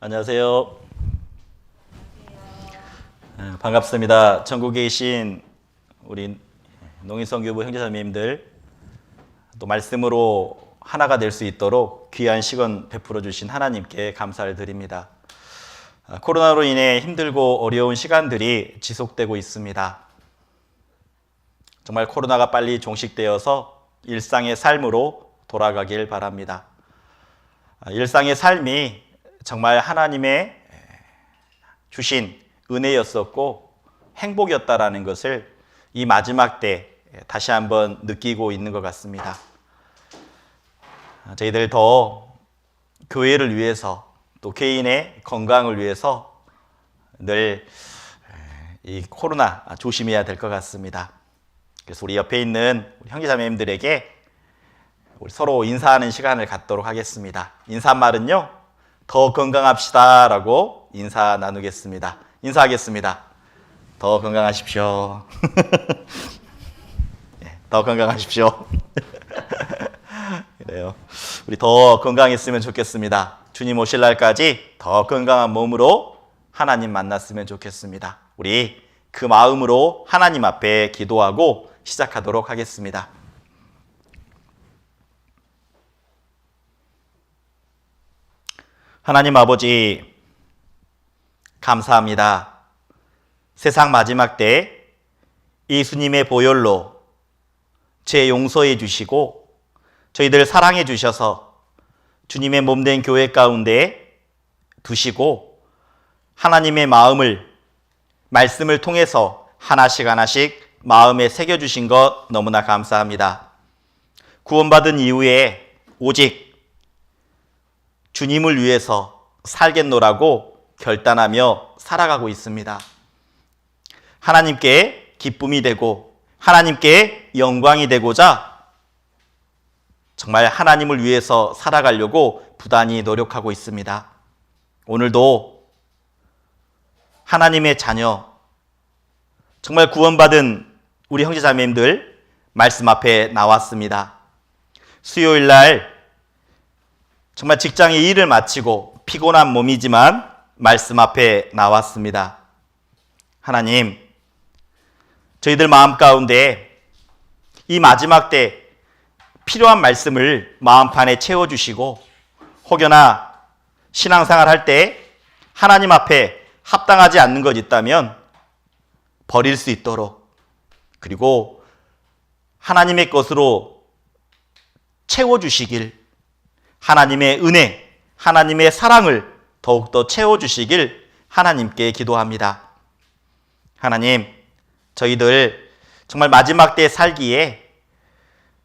안녕하세요. 반갑습니다. 전국에 계신 우리 농인선교부 형제자매님들, 또 말씀으로 하나가 될 수 있도록 귀한 시간 베풀어 주신 하나님께 감사를 드립니다. 코로나로 인해 힘들고 어려운 시간들이 지속되고 있습니다. 정말 코로나가 빨리 종식되어서 일상의 삶으로 돌아가길 바랍니다. 일상의 삶이 정말 하나님의 주신 은혜였었고 행복이었다라는 것을 이 마지막 때 다시 한번 느끼고 있는 것 같습니다. 저희들 더 교회를 위해서, 또 개인의 건강을 위해서 늘 이 코로나 조심해야 될 것 같습니다. 그래서 우리 옆에 있는 우리 형제자매님들에게 우리 서로 인사하는 시간을 갖도록 하겠습니다. 인사말은요, 더 건강합시다 라고 인사 나누겠습니다. 인사하겠습니다. 더 건강하십시오. 더 건강하십시오. 그래요. 우리 더 건강했으면 좋겠습니다. 주님 오실 날까지 더 건강한 몸으로 하나님 만났으면 좋겠습니다. 우리 그 마음으로 하나님 앞에 기도하고 시작하도록 하겠습니다. 하나님 아버지, 감사합니다. 세상 마지막 때 예수님의 보혈로 죄 용서해 주시고 저희들 사랑해 주셔서 주님의 몸된 교회 가운데 두시고 하나님의 마음을, 말씀을 통해서 하나씩 하나씩 마음에 새겨주신 것 너무나 감사합니다. 구원받은 이후에 오직 주님을 위해서 살겠노라고 결단하며 살아가고 있습니다. 하나님께 기쁨이 되고 하나님께 영광이 되고자 정말 하나님을 위해서 살아가려고 부단히 노력하고 있습니다. 오늘도 하나님의 자녀, 정말 구원받은 우리 형제자매님들 말씀 앞에 나왔습니다. 수요일 날 정말 직장의 일을 마치고 피곤한 몸이지만 말씀 앞에 나왔습니다. 하나님, 저희들 마음 가운데 이 마지막 때 필요한 말씀을 마음판에 채워주시고 혹여나 신앙생활 할 때 하나님 앞에 합당하지 않는 것 있다면 버릴 수 있도록, 그리고 하나님의 것으로 채워주시길, 하나님의 은혜, 하나님의 사랑을 더욱더 채워주시길 하나님께 기도합니다. 하나님, 저희들 정말 마지막 때 살기에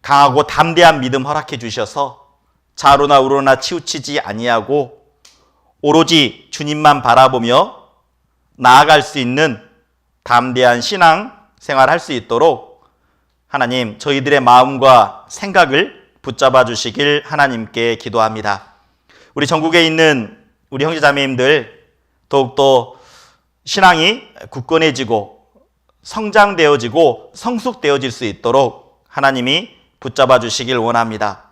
강하고 담대한 믿음 허락해 주셔서 좌로나 우로나 치우치지 아니하고 오로지 주님만 바라보며 나아갈 수 있는 담대한 신앙 생활할 수 있도록 하나님, 저희들의 마음과 생각을 붙잡아 주시길 하나님께 기도합니다. 우리 전국에 있는 우리 형제자매님들 더욱더 신앙이 굳건해지고 성장되어지고 성숙되어질 수 있도록 하나님이 붙잡아 주시길 원합니다.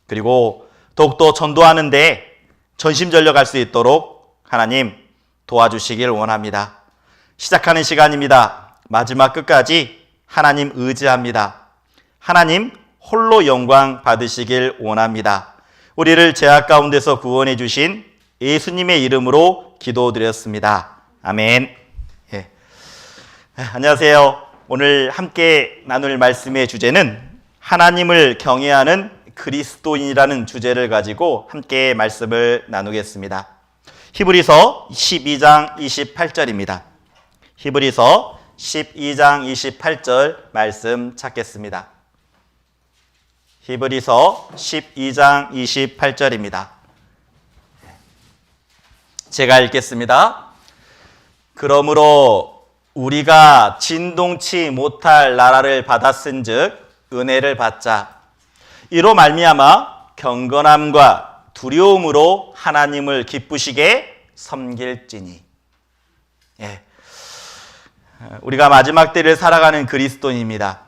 그리고 더욱더 전도하는 데 전심전력할 수 있도록 하나님 도와주시길 원합니다. 시작하는 시간입니다. 마지막 끝까지 하나님 의지합니다. 하나님 홀로 영광 받으시길 원합니다. 우리를 죄악 가운데서 구원해 주신 예수님의 이름으로 기도드렸습니다. 아멘. 예. 안녕하세요. 오늘 함께 나눌 말씀의 주제는 하나님을 경외하는 그리스도인이라는 주제를 가지고 함께 말씀을 나누겠습니다. 히브리서 12장 28절입니다. 히브리서 12장 28절 말씀 찾겠습니다. 히브리서 12장 28절입니다. 제가 읽겠습니다. 그러므로 우리가 진동치 못할 나라를 받았은즉 은혜를 받자. 이로 말미암아 경건함과 두려움으로 하나님을 기쁘시게 섬길지니. 예. 우리가 마지막 때를 살아가는 그리스도인입니다.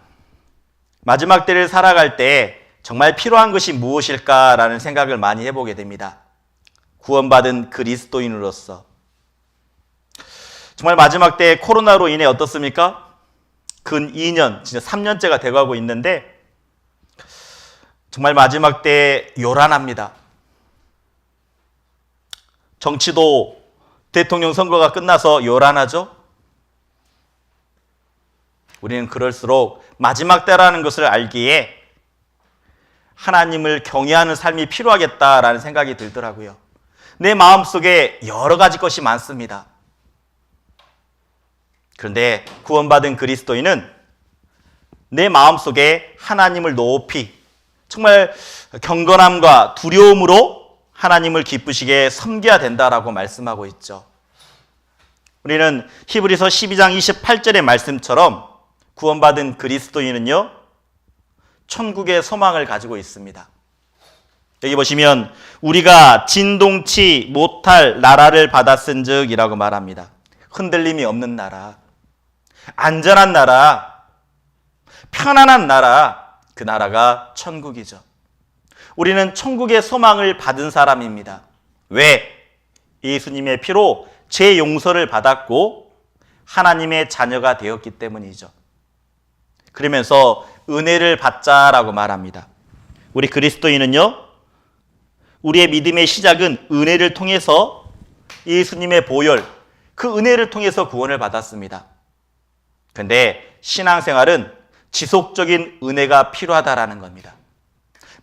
마지막 때를 살아갈 때 정말 필요한 것이 무엇일까라는 생각을 많이 해보게 됩니다. 구원받은 그리스도인으로서. 정말 마지막 때 코로나로 인해 어떻습니까? 근 2년, 진짜 3년째가 돼가고 있는데 정말 마지막 때 요란합니다. 정치도 대통령 선거가 끝나서 요란하죠? 우리는 그럴수록 마지막 때라는 것을 알기에 하나님을 경외하는 삶이 필요하겠다라는 생각이 들더라고요. 내 마음속에 여러 가지 것이 많습니다. 그런데 구원받은 그리스도인은 내 마음속에 하나님을 높이 정말 경건함과 두려움으로 하나님을 기쁘시게 섬겨야 된다라고 말씀하고 있죠. 우리는 히브리서 12장 28절의 말씀처럼 구원받은 그리스도인은요, 천국의 소망을 가지고 있습니다. 여기 보시면 우리가 진동치 못할 나라를 받았은즉 이라고 말합니다. 흔들림이 없는 나라, 안전한 나라, 편안한 나라, 그 나라가 천국이죠. 우리는 천국의 소망을 받은 사람입니다. 왜? 예수님의 피로 죄 용서를 받았고 하나님의 자녀가 되었기 때문이죠. 그러면서 은혜를 받자라고 말합니다. 우리 그리스도인은요, 우리의 믿음의 시작은 은혜를 통해서 예수님의 보혈, 그 은혜를 통해서 구원을 받았습니다. 그런데 신앙생활은 지속적인 은혜가 필요하다라는 겁니다.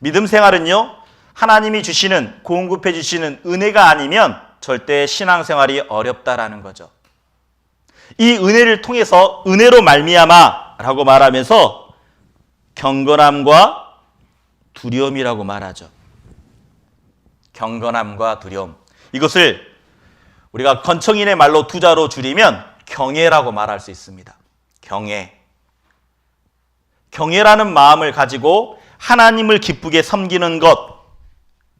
믿음 생활은요, 하나님이 주시는, 공급해 주시는 은혜가 아니면 절대 신앙생활이 어렵다라는 거죠. 이 은혜를 통해서 은혜로 말미암아 라고 말하면서 경건함과 두려움이라고 말하죠. 경건함과 두려움. 이것을 우리가 건청인의 말로 두 자로 줄이면 경외라고 말할 수 있습니다. 경외. 경외라는 마음을 가지고 하나님을 기쁘게 섬기는 것.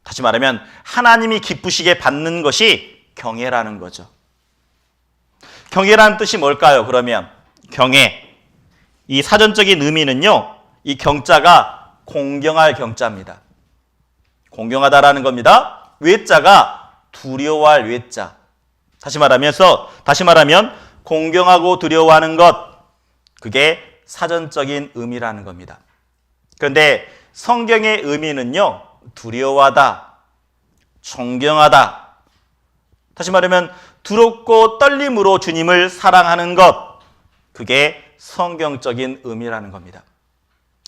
다시 말하면 하나님이 기쁘시게 받는 것이 경외라는 거죠. 경외라는 뜻이 뭘까요? 그러면 경외. 이 사전적인 의미는요, 이 경자가 공경할 경자입니다. 공경하다라는 겁니다. 외자가 두려워할 외자. 다시 말하면 공경하고 두려워하는 것, 그게 사전적인 의미라는 겁니다. 그런데 성경의 의미는요, 두려워하다, 존경하다. 다시 말하면 두렵고 떨림으로 주님을 사랑하는 것, 그게 성경적인 의미라는 겁니다.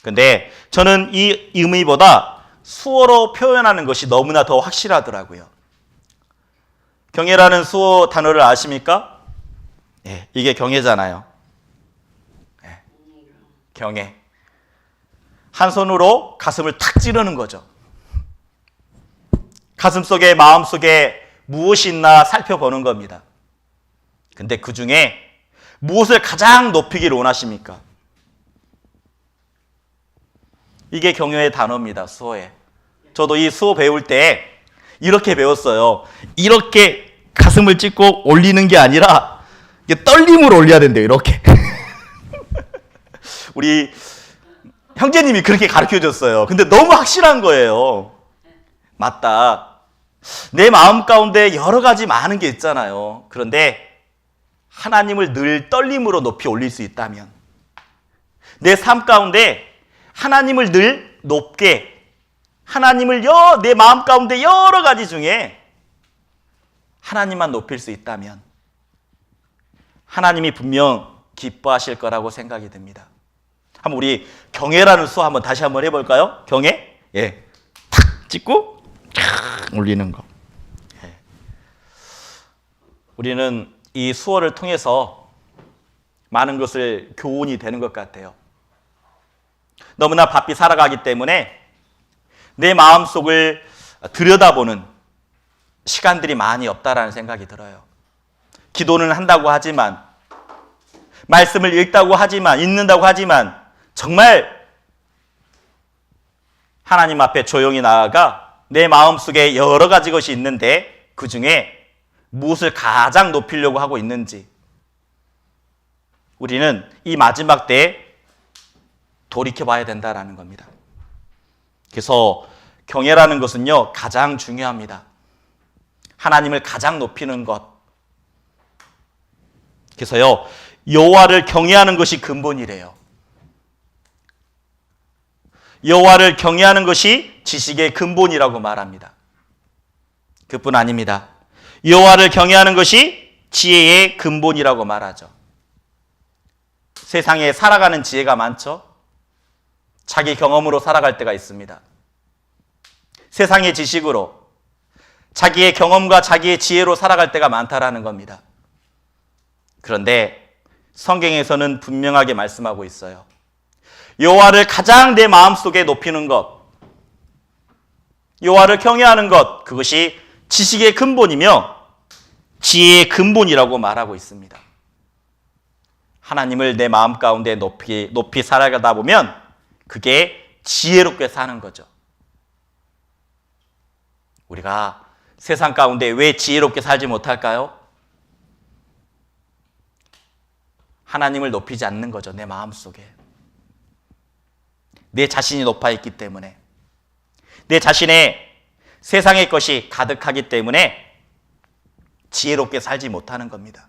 그런데 저는 이 의미보다 수어로 표현하는 것이 너무나 더 확실하더라고요. 경외라는 수어 단어를 아십니까? 네, 이게 경외잖아요. 네, 경외. 한 손으로 가슴을 탁 찌르는 거죠. 가슴 속에, 마음 속에 무엇이 있나 살펴보는 겁니다. 근데 그 중에 무엇을 가장 높이기를 원하십니까? 이게 경외의 단어입니다. 수호에. 저도 이 수호 배울 때 이렇게 배웠어요. 이렇게 가슴을 찢고 올리는 게 아니라 이게 떨림으로 올려야 된대요. 이렇게. 우리 형제님이 그렇게 가르쳐줬어요. 근데 너무 확실한 거예요. 맞다. 내 마음 가운데 여러 가지 많은 게 있잖아요. 그런데 하나님을 늘 떨림으로 높이 올릴 수 있다면, 내 삶 가운데 하나님을 늘 높게, 하나님을 내 마음 가운데 여러 가지 중에 하나님만 높일 수 있다면 하나님이 분명 기뻐하실 거라고 생각이 듭니다. 한번 우리 경외라는 수호 한번 다시 한번 해볼까요? 경외? 예. 탁 찍고 탁 올리는 거. 예. 우리는 이 수호를 통해서 많은 것을 교훈이 되는 것 같아요. 너무나 바삐 살아가기 때문에 내 마음속을 들여다보는 시간들이 많이 없다라는 생각이 들어요. 기도는 한다고 하지만, 말씀을 읽다고 하지만, 읽는다고 하지만, 정말 하나님 앞에 조용히 나아가 내 마음속에 여러 가지 것이 있는데 그 중에 무엇을 가장 높이려고 하고 있는지 우리는 이 마지막 때에 돌이켜봐야 된다는 겁니다. 그래서 경외라는 것은요, 가장 중요합니다. 하나님을 가장 높이는 것. 그래서요, 여호와를 경외하는 것이 근본이래요. 여호와를 경외하는 것이 지식의 근본이라고 말합니다. 그뿐 아닙니다. 여호와를 경외하는 것이 지혜의 근본이라고 말하죠. 세상에 살아가는 지혜가 많죠. 자기 경험으로 살아갈 때가 있습니다. 세상의 지식으로, 자기의 경험과 자기의 지혜로 살아갈 때가 많다라는 겁니다. 그런데 성경에서는 분명하게 말씀하고 있어요. 여호와를 가장 내 마음속에 높이는 것, 여호와를 경외하는 것, 그것이 지식의 근본이며 지혜의 근본이라고 말하고 있습니다. 하나님을 내 마음 가운데 높이 살아가다 보면 그게 지혜롭게 사는 거죠. 우리가 세상 가운데 왜 지혜롭게 살지 못할까요? 하나님을 높이지 않는 거죠. 내 마음속에. 내 자신이 높아 있기 때문에, 내 자신의 세상의 것이 가득하기 때문에 지혜롭게 살지 못하는 겁니다.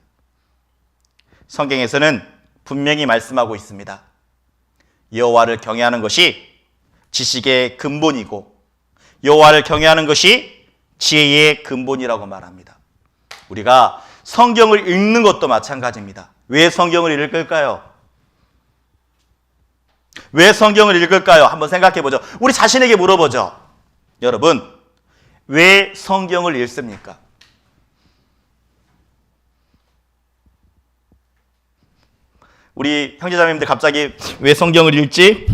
성경에서는 분명히 말씀하고 있습니다. 여호와를 경외하는 것이 지식의 근본이고 여호와를 경외하는 것이 지혜의 근본이라고 말합니다. 우리가 성경을 읽는 것도 마찬가지입니다. 왜 성경을 읽을까요? 왜 성경을 읽을까요? 한번 생각해 보죠. 우리 자신에게 물어보죠. 여러분, 왜 성경을 읽습니까? 우리 형제자매님들 갑자기 왜 성경을 읽지?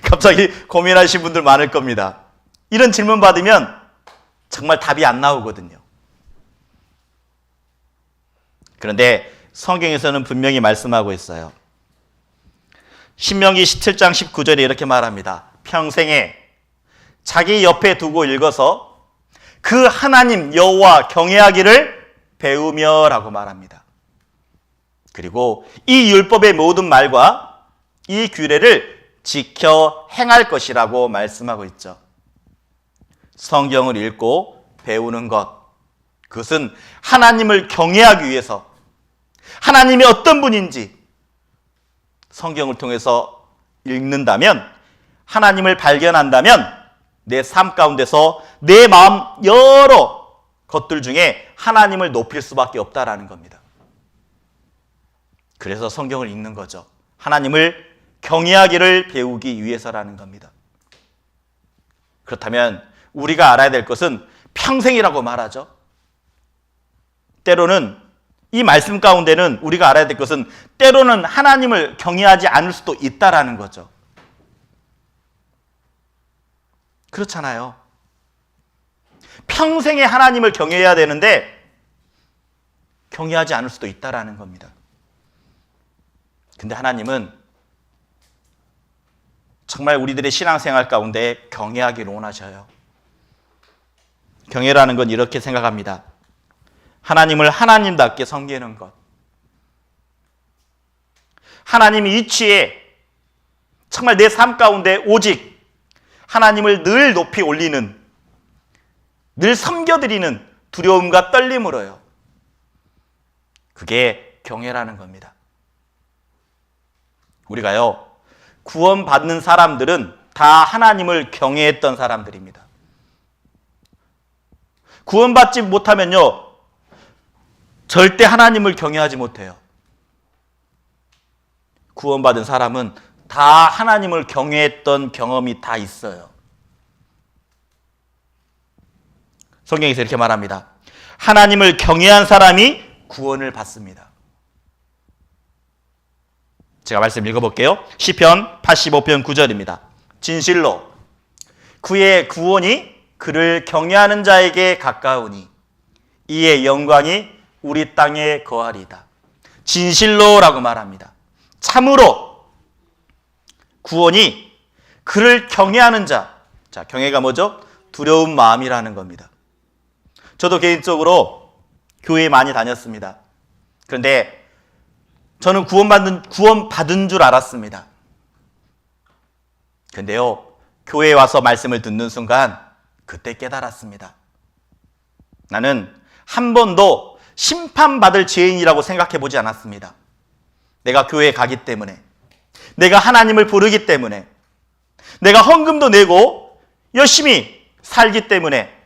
갑자기 고민하신 분들 많을 겁니다. 이런 질문 받으면 정말 답이 안 나오거든요. 그런데 성경에서는 분명히 말씀하고 있어요. 신명기 17장 19절에 이렇게 말합니다. 평생에 자기 옆에 두고 읽어서 그 하나님 여호와 경외하기를 배우며 라고 말합니다. 그리고 이 율법의 모든 말과 이 규례를 지켜 행할 것이라고 말씀하고 있죠. 성경을 읽고 배우는 것, 그것은 하나님을 경외하기 위해서, 하나님이 어떤 분인지 성경을 통해서 읽는다면, 하나님을 발견한다면 내 삶 가운데서 내 마음 여러 것들 중에 하나님을 높일 수밖에 없다라는 겁니다. 그래서 성경을 읽는 거죠. 하나님을 경외하기를 배우기 위해서라는 겁니다. 그렇다면 우리가 알아야 될 것은 평생이라고 말하죠. 때로는 이 말씀 가운데는 우리가 알아야 될 것은 때로는 하나님을 경외하지 않을 수도 있다라는 거죠. 그렇잖아요. 평생에 하나님을 경외해야 되는데 경외하지 않을 수도 있다라는 겁니다. 근데 하나님은 정말 우리들의 신앙생활 가운데 경외하기를 원하셔요. 경외라는 건 이렇게 생각합니다. 하나님을 하나님답게 섬기는 것. 하나님의 이치에 정말 내 삶 가운데 오직 하나님을 늘 높이 올리는, 늘 섬겨드리는 두려움과 떨림으로요. 그게 경외라는 겁니다. 우리가요, 구원받는 사람들은 다 하나님을 경외했던 사람들입니다. 구원받지 못하면요, 절대 하나님을 경외하지 못해요. 구원받은 사람은 다 하나님을 경외했던 경험이 다 있어요. 성경에서 이렇게 말합니다. 하나님을 경외한 사람이 구원을 받습니다. 제가 말씀 읽어볼게요. 시편 85편 9절입니다. 진실로 그의 구원이 그를 경외하는 자에게 가까우니 이의 영광이 우리 땅에 거하리다. 진실로라고 말합니다. 참으로 구원이 그를 경외하는 자. 자, 경외가 뭐죠? 두려운 마음이라는 겁니다. 저도 개인적으로 교회에 많이 다녔습니다. 그런데 저는 구원받은 줄 알았습니다. 근데요, 교회에 와서 말씀을 듣는 순간 그때 깨달았습니다. 나는 한 번도 심판받을 죄인이라고 생각해 보지 않았습니다. 내가 교회에 가기 때문에, 내가 하나님을 부르기 때문에, 내가 헌금도 내고 열심히 살기 때문에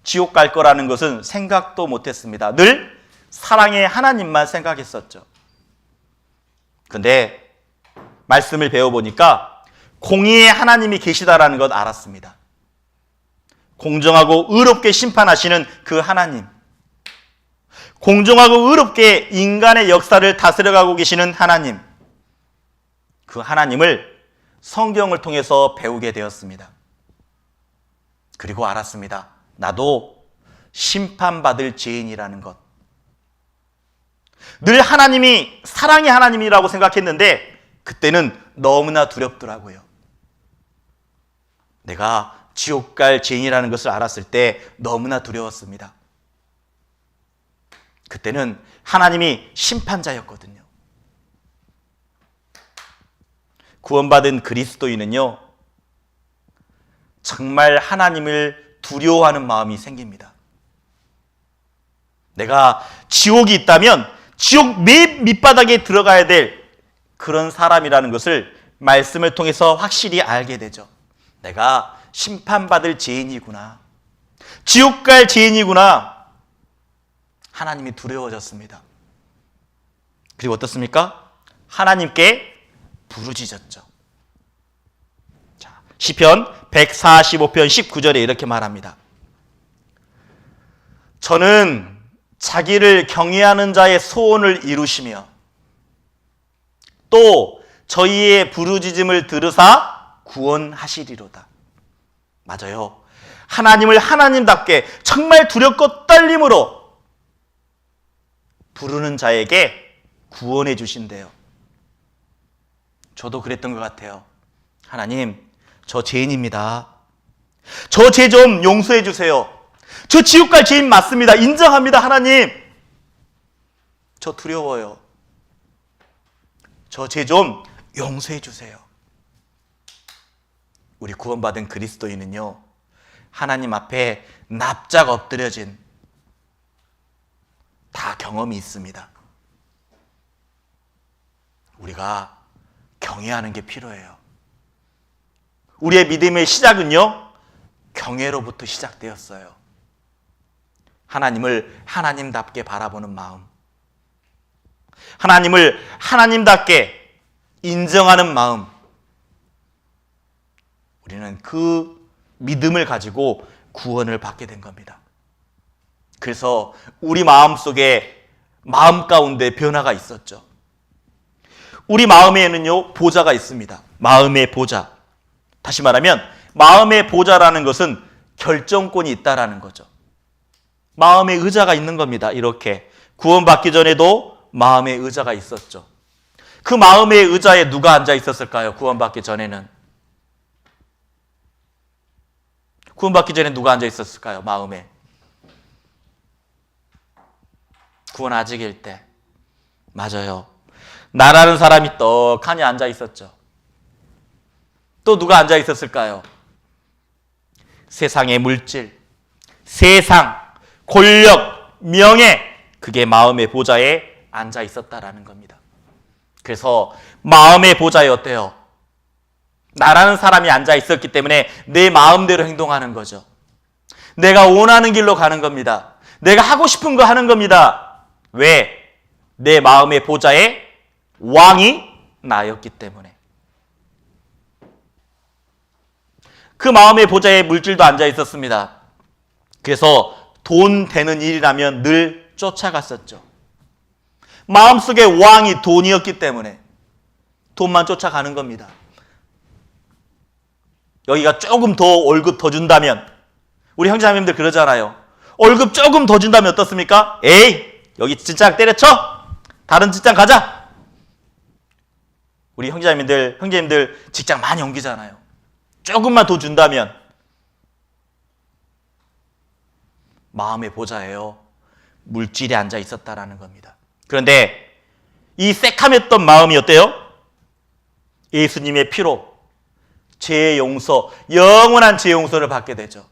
지옥 갈 거라는 것은 생각도 못했습니다. 늘 사랑의 하나님만 생각했었죠. 근데 말씀을 배워보니까 공의의 하나님이 계시다라는 것 알았습니다. 공정하고 의롭게 심판하시는 그 하나님, 공정하고 의롭게 인간의 역사를 다스려가고 계시는 하나님, 그 하나님을 성경을 통해서 배우게 되었습니다. 그리고 알았습니다. 나도 심판받을 죄인이라는 것. 늘 하나님이 사랑의 하나님이라고 생각했는데 그때는 너무나 두렵더라고요. 내가 지옥 갈 죄인이라는 것을 알았을 때 너무나 두려웠습니다. 그때는 하나님이 심판자였거든요. 구원받은 그리스도인은요, 정말 하나님을 두려워하는 마음이 생깁니다. 내가 지옥이 있다면 지옥 맨 밑바닥에 들어가야 될 그런 사람이라는 것을 말씀을 통해서 확실히 알게 되죠. 내가 심판받을 죄인이구나, 지옥 갈 죄인이구나. 하나님이 두려워졌습니다. 그리고 어떻습니까? 하나님께 부르짖었죠. 자, 시편 145편 19절에 이렇게 말합니다. 저는 자기를 경외하는 자의 소원을 이루시며 또 저희의 부르짖음을 들으사 구원하시리로다. 맞아요. 하나님을 하나님답게 정말 두렵고 떨림으로 부르는 자에게 구원해 주신대요. 저도 그랬던 것 같아요. 하나님, 저 죄인입니다. 저 죄 좀 용서해 주세요. 저 지옥 갈 죄인 맞습니다. 인정합니다. 하나님, 저 두려워요. 저 죄 좀 용서해 주세요. 우리 구원받은 그리스도인은요, 하나님 앞에 납작 엎드려진 다 경험이 있습니다. 우리가 경외하는 게 필요해요. 우리의 믿음의 시작은요, 경외로부터 시작되었어요. 하나님을 하나님답게 바라보는 마음, 하나님을 하나님답게 인정하는 마음, 우리는 그 믿음을 가지고 구원을 받게 된 겁니다. 그래서 우리 마음속에, 마음 가운데 변화가 있었죠. 우리 마음에는요, 보좌가 있습니다. 마음의 보좌. 다시 말하면 마음의 보좌라는 것은 결정권이 있다라는 거죠. 마음의 의자가 있는 겁니다. 이렇게 구원받기 전에도 마음의 의자가 있었죠. 그 마음의 의자에 누가 앉아 있었을까요? 구원받기 전에는. 구원받기 전에 누가 앉아 있었을까요? 마음에. 구원 아직일 때. 맞아요. 나라는 사람이 떡하니 앉아 있었죠. 또 누가 앉아 있었을까요? 세상의 물질, 세상, 권력, 명예, 그게 마음의 보좌에 앉아 있었다라는 겁니다. 그래서 마음의 보좌에 어때요? 나라는 사람이 앉아 있었기 때문에 내 마음대로 행동하는 거죠. 내가 원하는 길로 가는 겁니다. 내가 하고 싶은 거 하는 겁니다. 왜? 내 마음의 보좌에 왕이 나였기 때문에. 그 마음의 보좌에 물질도 앉아 있었습니다. 그래서 돈 되는 일이라면 늘 쫓아갔었죠. 마음속에 왕이 돈이었기 때문에 돈만 쫓아가는 겁니다. 여기가 조금 더 월급 더 준다면, 우리 형제자매님들 그러잖아요. 월급 조금 더 준다면 어떻습니까? 에이, 여기 직장 때려쳐! 다른 직장 가자! 우리 형제님들 직장 많이 옮기잖아요. 조금만 더 준다면. 마음의 보좌예요. 물질이 앉아 있었다라는 겁니다. 그런데 이 새카맸던 마음이 어때요? 예수님의 피로 죄의 용서, 영원한 죄의 용서를 받게 되죠.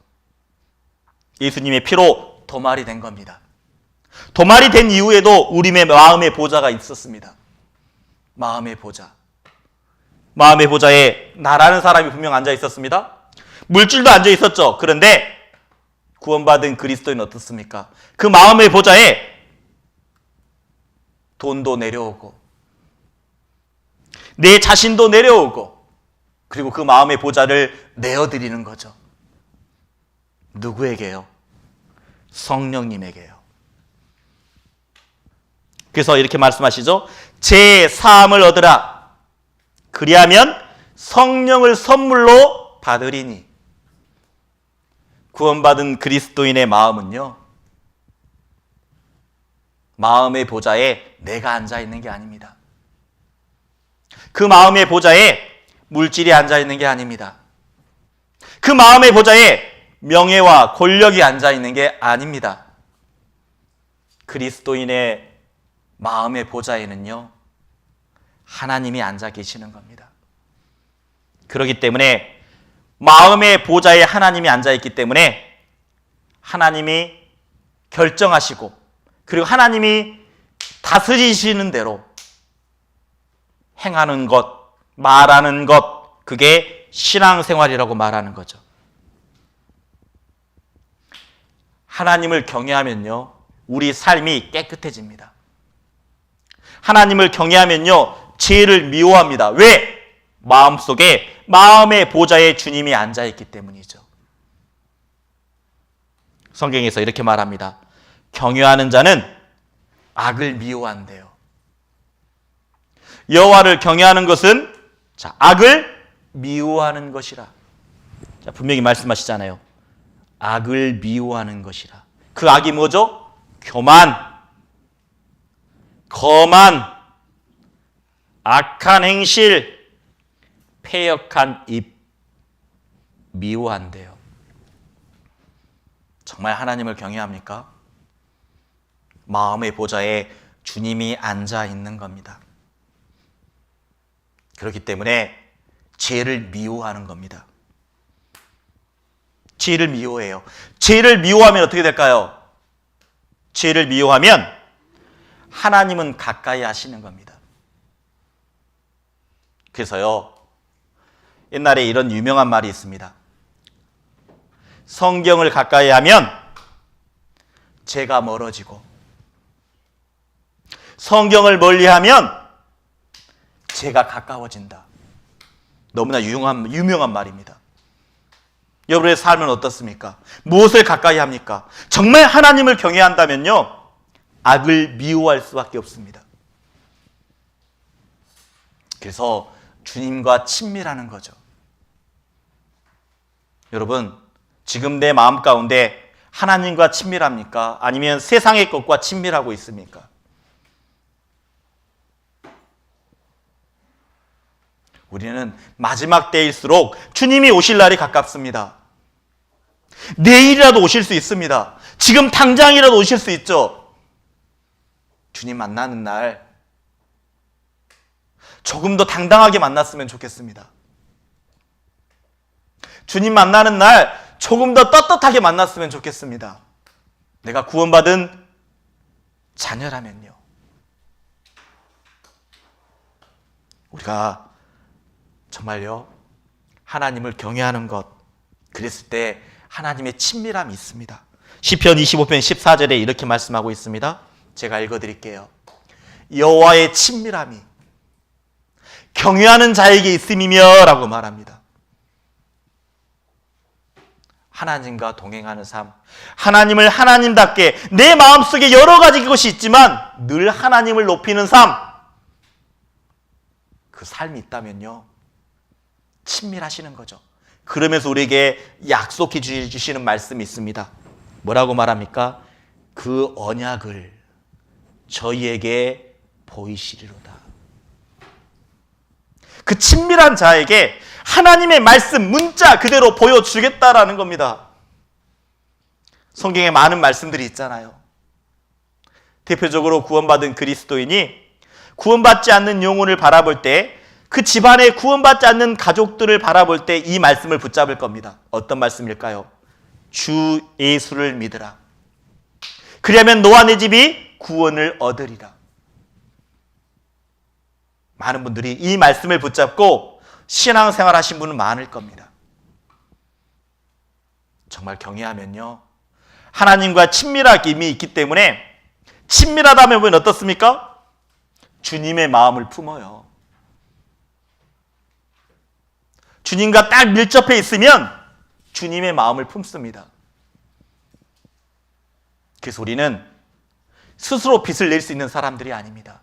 예수님의 피로 도말이 된 겁니다. 도말이 된 이후에도 우리의 마음의 보좌가 있었습니다. 마음의 보좌. 마음의 보좌에 나라는 사람이 분명 앉아 있었습니다. 물질도 앉아 있었죠. 그런데 구원받은 그리스도인은 어떻습니까? 그 마음의 보좌에 돈도 내려오고 내 자신도 내려오고 그리고 그 마음의 보좌를 내어드리는 거죠. 누구에게요? 성령님에게요. 그래서 이렇게 말씀하시죠. 제 사함을 얻으라. 그리하면 성령을 선물로 받으리니. 구원받은 그리스도인의 마음은요, 마음의 보좌에 내가 앉아있는 게 아닙니다. 그 마음의 보좌에 물질이 앉아있는 게 아닙니다. 그 마음의 보좌에 명예와 권력이 앉아있는 게 아닙니다. 그리스도인의 마음의 보좌에는요, 하나님이 앉아 계시는 겁니다. 그렇기 때문에 마음의 보좌에 하나님이 앉아있기 때문에 하나님이 결정하시고 그리고 하나님이 다스리시는 대로 행하는 것, 말하는 것, 그게 신앙생활이라고 말하는 거죠. 하나님을 경외하면요, 우리 삶이 깨끗해집니다. 하나님을 경외하면요, 죄를 미워합니다. 왜? 마음속에 마음의 보좌에 주님이 앉아있기 때문이죠. 성경에서 이렇게 말합니다. 경외하는 자는 악을 미워한대요. 여호와를 경외하는 것은 악을 미워하는 것이라. 분명히 말씀하시잖아요. 악을 미워하는 것이라. 그 악이 뭐죠? 교만, 거만, 악한 행실, 패역한 입, 미워한대요. 정말 하나님을 경외합니까? 마음의 보좌에 주님이 앉아 있는 겁니다. 그렇기 때문에 죄를 미워하는 겁니다. 죄를 미워해요. 죄를 미워하면 어떻게 될까요? 죄를 미워하면 하나님은 가까이 하시는 겁니다. 그래서요, 옛날에 이런 유명한 말이 있습니다. 성경을 가까이 하면 죄가 멀어지고 성경을 멀리하면 죄가 가까워진다. 너무나 유명한 말입니다. 여러분의 삶은 어떻습니까? 무엇을 가까이 합니까? 정말 하나님을 경외한다면요, 악을 미워할 수밖에 없습니다. 그래서 주님과 친밀하는 거죠. 여러분, 지금 내 마음 가운데 하나님과 친밀합니까? 아니면 세상의 것과 친밀하고 있습니까? 우리는 마지막 때일수록 주님이 오실 날이 가깝습니다. 내일이라도 오실 수 있습니다. 지금 당장이라도 오실 수 있죠. 주님 만나는 날 조금 더 당당하게 만났으면 좋겠습니다. 주님 만나는 날 조금 더 떳떳하게 만났으면 좋겠습니다. 내가 구원받은 자녀라면요. 우리가 정말요 하나님을 경외하는 것, 그랬을 때 하나님의 친밀함이 있습니다. 시편 25편 14절에 이렇게 말씀하고 있습니다. 제가 읽어드릴게요. 여호와의 친밀함이 경외하는 자에게 있음이며 라고 말합니다. 하나님과 동행하는 삶, 하나님을 하나님답게 내 마음속에 여러 가지 것이 있지만 늘 하나님을 높이는 삶, 그 삶이 있다면요 친밀하시는 거죠. 그러면서 우리에게 약속해 주시는 말씀이 있습니다. 뭐라고 말합니까? 그 언약을 저희에게 보이시리로다. 그 친밀한 자에게 하나님의 말씀, 문자 그대로 보여주겠다라는 겁니다. 성경에 많은 말씀들이 있잖아요. 대표적으로 구원받은 그리스도인이 구원받지 않는 영혼을 바라볼 때, 그 집안에 구원받지 않는 가족들을 바라볼 때 이 말씀을 붙잡을 겁니다. 어떤 말씀일까요? 주 예수를 믿으라. 그리하면 너와 내 집이 구원을 얻으리라. 많은 분들이 이 말씀을 붙잡고 신앙생활 하신 분은 많을 겁니다. 정말 경외하면요 하나님과 친밀함이 있기 때문에, 친밀하다면 어떻습니까? 주님의 마음을 품어요. 주님과 딱 밀접해 있으면 주님의 마음을 품습니다. 그래서 우리는 스스로 빛을 낼 수 있는 사람들이 아닙니다.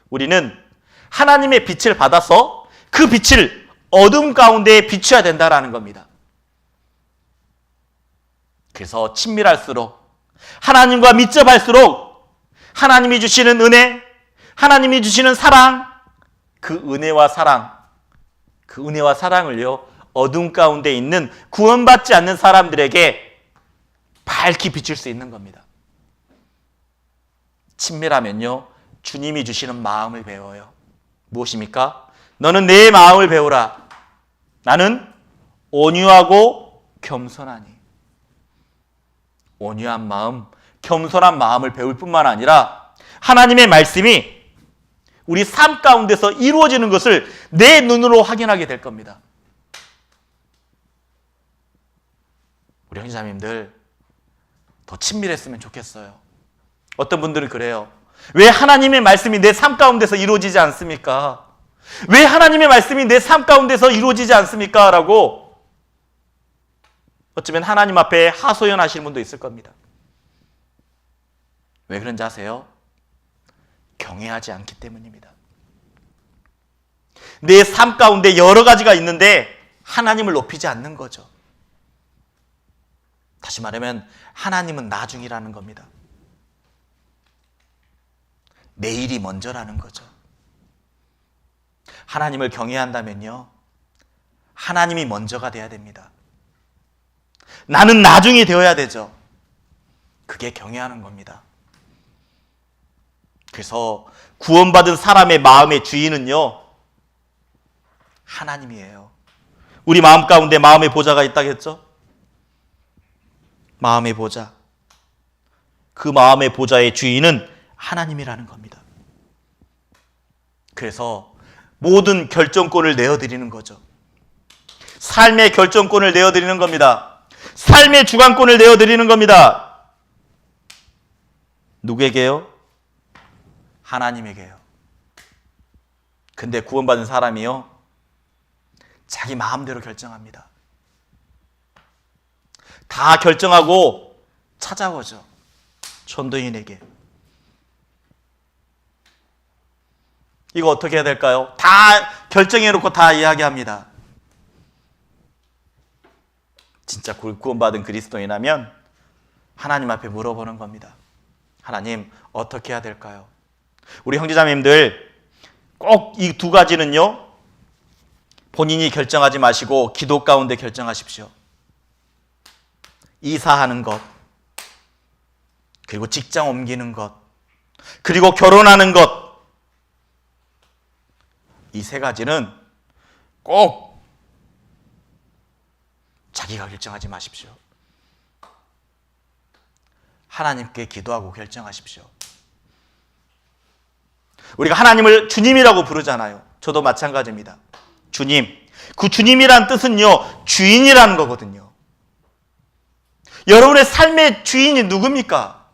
우리는 하나님의 빛을 받아서 그 빛을 어둠 가운데에 비춰야 된다는 겁니다. 그래서 친밀할수록, 하나님과 밀접할수록 하나님이 주시는 은혜, 하나님이 주시는 사랑, 그 은혜와 사랑을요 어둠 가운데 있는 구원받지 않는 사람들에게 밝히 비출 수 있는 겁니다. 친밀하면요 주님이 주시는 마음을 배워요. 무엇입니까? 너는 내 마음을 배우라. 나는 온유하고 겸손하니. 온유한 마음, 겸손한 마음을 배울 뿐만 아니라 하나님의 말씀이 우리 삶 가운데서 이루어지는 것을 내 눈으로 확인하게 될 겁니다. 우리 형제자매님들 더 친밀했으면 좋겠어요. 어떤 분들은 그래요. 왜 하나님의 말씀이 내 삶 가운데서 이루어지지 않습니까? 왜 하나님의 말씀이 내 삶 가운데서 이루어지지 않습니까? 라고 어쩌면 하나님 앞에 하소연하시는 분도 있을 겁니다. 왜 그런지 아세요? 경외하지 않기 때문입니다. 내 삶 가운데 여러 가지가 있는데 하나님을 높이지 않는 거죠. 다시 말하면 하나님은 나중이라는 겁니다. 내일이 먼저라는 거죠. 하나님을 경외한다면요 하나님이 먼저가 돼야 됩니다. 나는 나중이 되어야 되죠. 그게 경외하는 겁니다. 그래서 구원받은 사람의 마음의 주인은요 하나님이에요. 우리 마음 가운데 마음의 보좌가 있다겠죠? 마음의 보좌, 그 마음의 보좌의 주인은 하나님이라는 겁니다. 그래서 모든 결정권을 내어드리는 거죠. 삶의 결정권을 내어드리는 겁니다. 삶의 주관권을 내어드리는 겁니다. 누구에게요? 하나님에게요. 근데 구원받은 사람이요 자기 마음대로 결정합니다. 다 결정하고 찾아오죠. 전도인에게. 이거 어떻게 해야 될까요? 다 결정해놓고 다 이야기합니다. 진짜 구원받은 그리스도인이라면 하나님 앞에 물어보는 겁니다. 하나님 어떻게 해야 될까요? 우리 형제자매님들 꼭 이 두 가지는요, 본인이 결정하지 마시고 기도 가운데 결정하십시오. 이사하는 것, 그리고 직장 옮기는 것, 그리고 결혼하는 것, 이 세 가지는 꼭 자기가 결정하지 마십시오. 하나님께 기도하고 결정하십시오. 우리가 하나님을 주님이라고 부르잖아요. 저도 마찬가지입니다. 주님. 그 주님이란 뜻은요, 주인이라는 거거든요. 여러분의 삶의 주인이 누굽니까?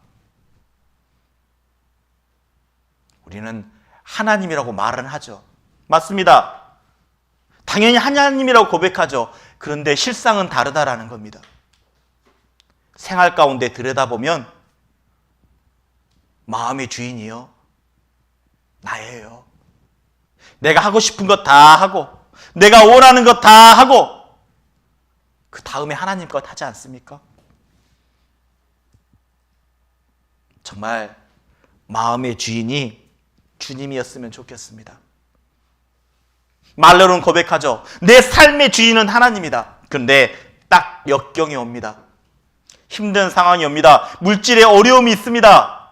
우리는 하나님이라고 말은 하죠. 맞습니다. 당연히 하나님이라고 고백하죠. 그런데 실상은 다르다라는 겁니다. 생활 가운데 들여다보면 마음의 주인이요, 나예요. 내가 하고 싶은 것 다 하고, 내가 원하는 것 다 하고, 그 다음에 하나님 것 하지 않습니까? 정말 마음의 주인이 주님이었으면 좋겠습니다. 말로는 고백하죠. 내 삶의 주인은 하나님이다. 그런데 딱 역경이 옵니다. 힘든 상황이 옵니다. 물질의 어려움이 있습니다.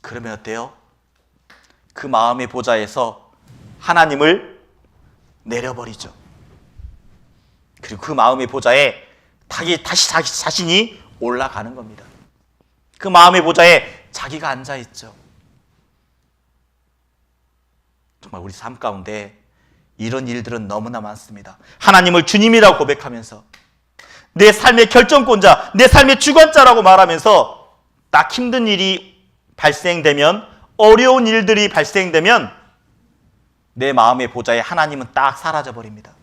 그러면 어때요? 그 마음의 보좌에서 하나님을 내려버리죠. 그리고 그 마음의 보좌에 다시 자기 자신이 올라가는 겁니다. 그 마음의 보좌에 자기가 앉아있죠. 정말 우리 삶 가운데 이런 일들은 너무나 많습니다. 하나님을 주님이라고 고백하면서 내 삶의 결정권자, 내 삶의 주관자라고 말하면서 딱 힘든 일이 발생되면, 어려운 일들이 발생되면 내 마음의 보좌에 하나님은 딱 사라져버립니다.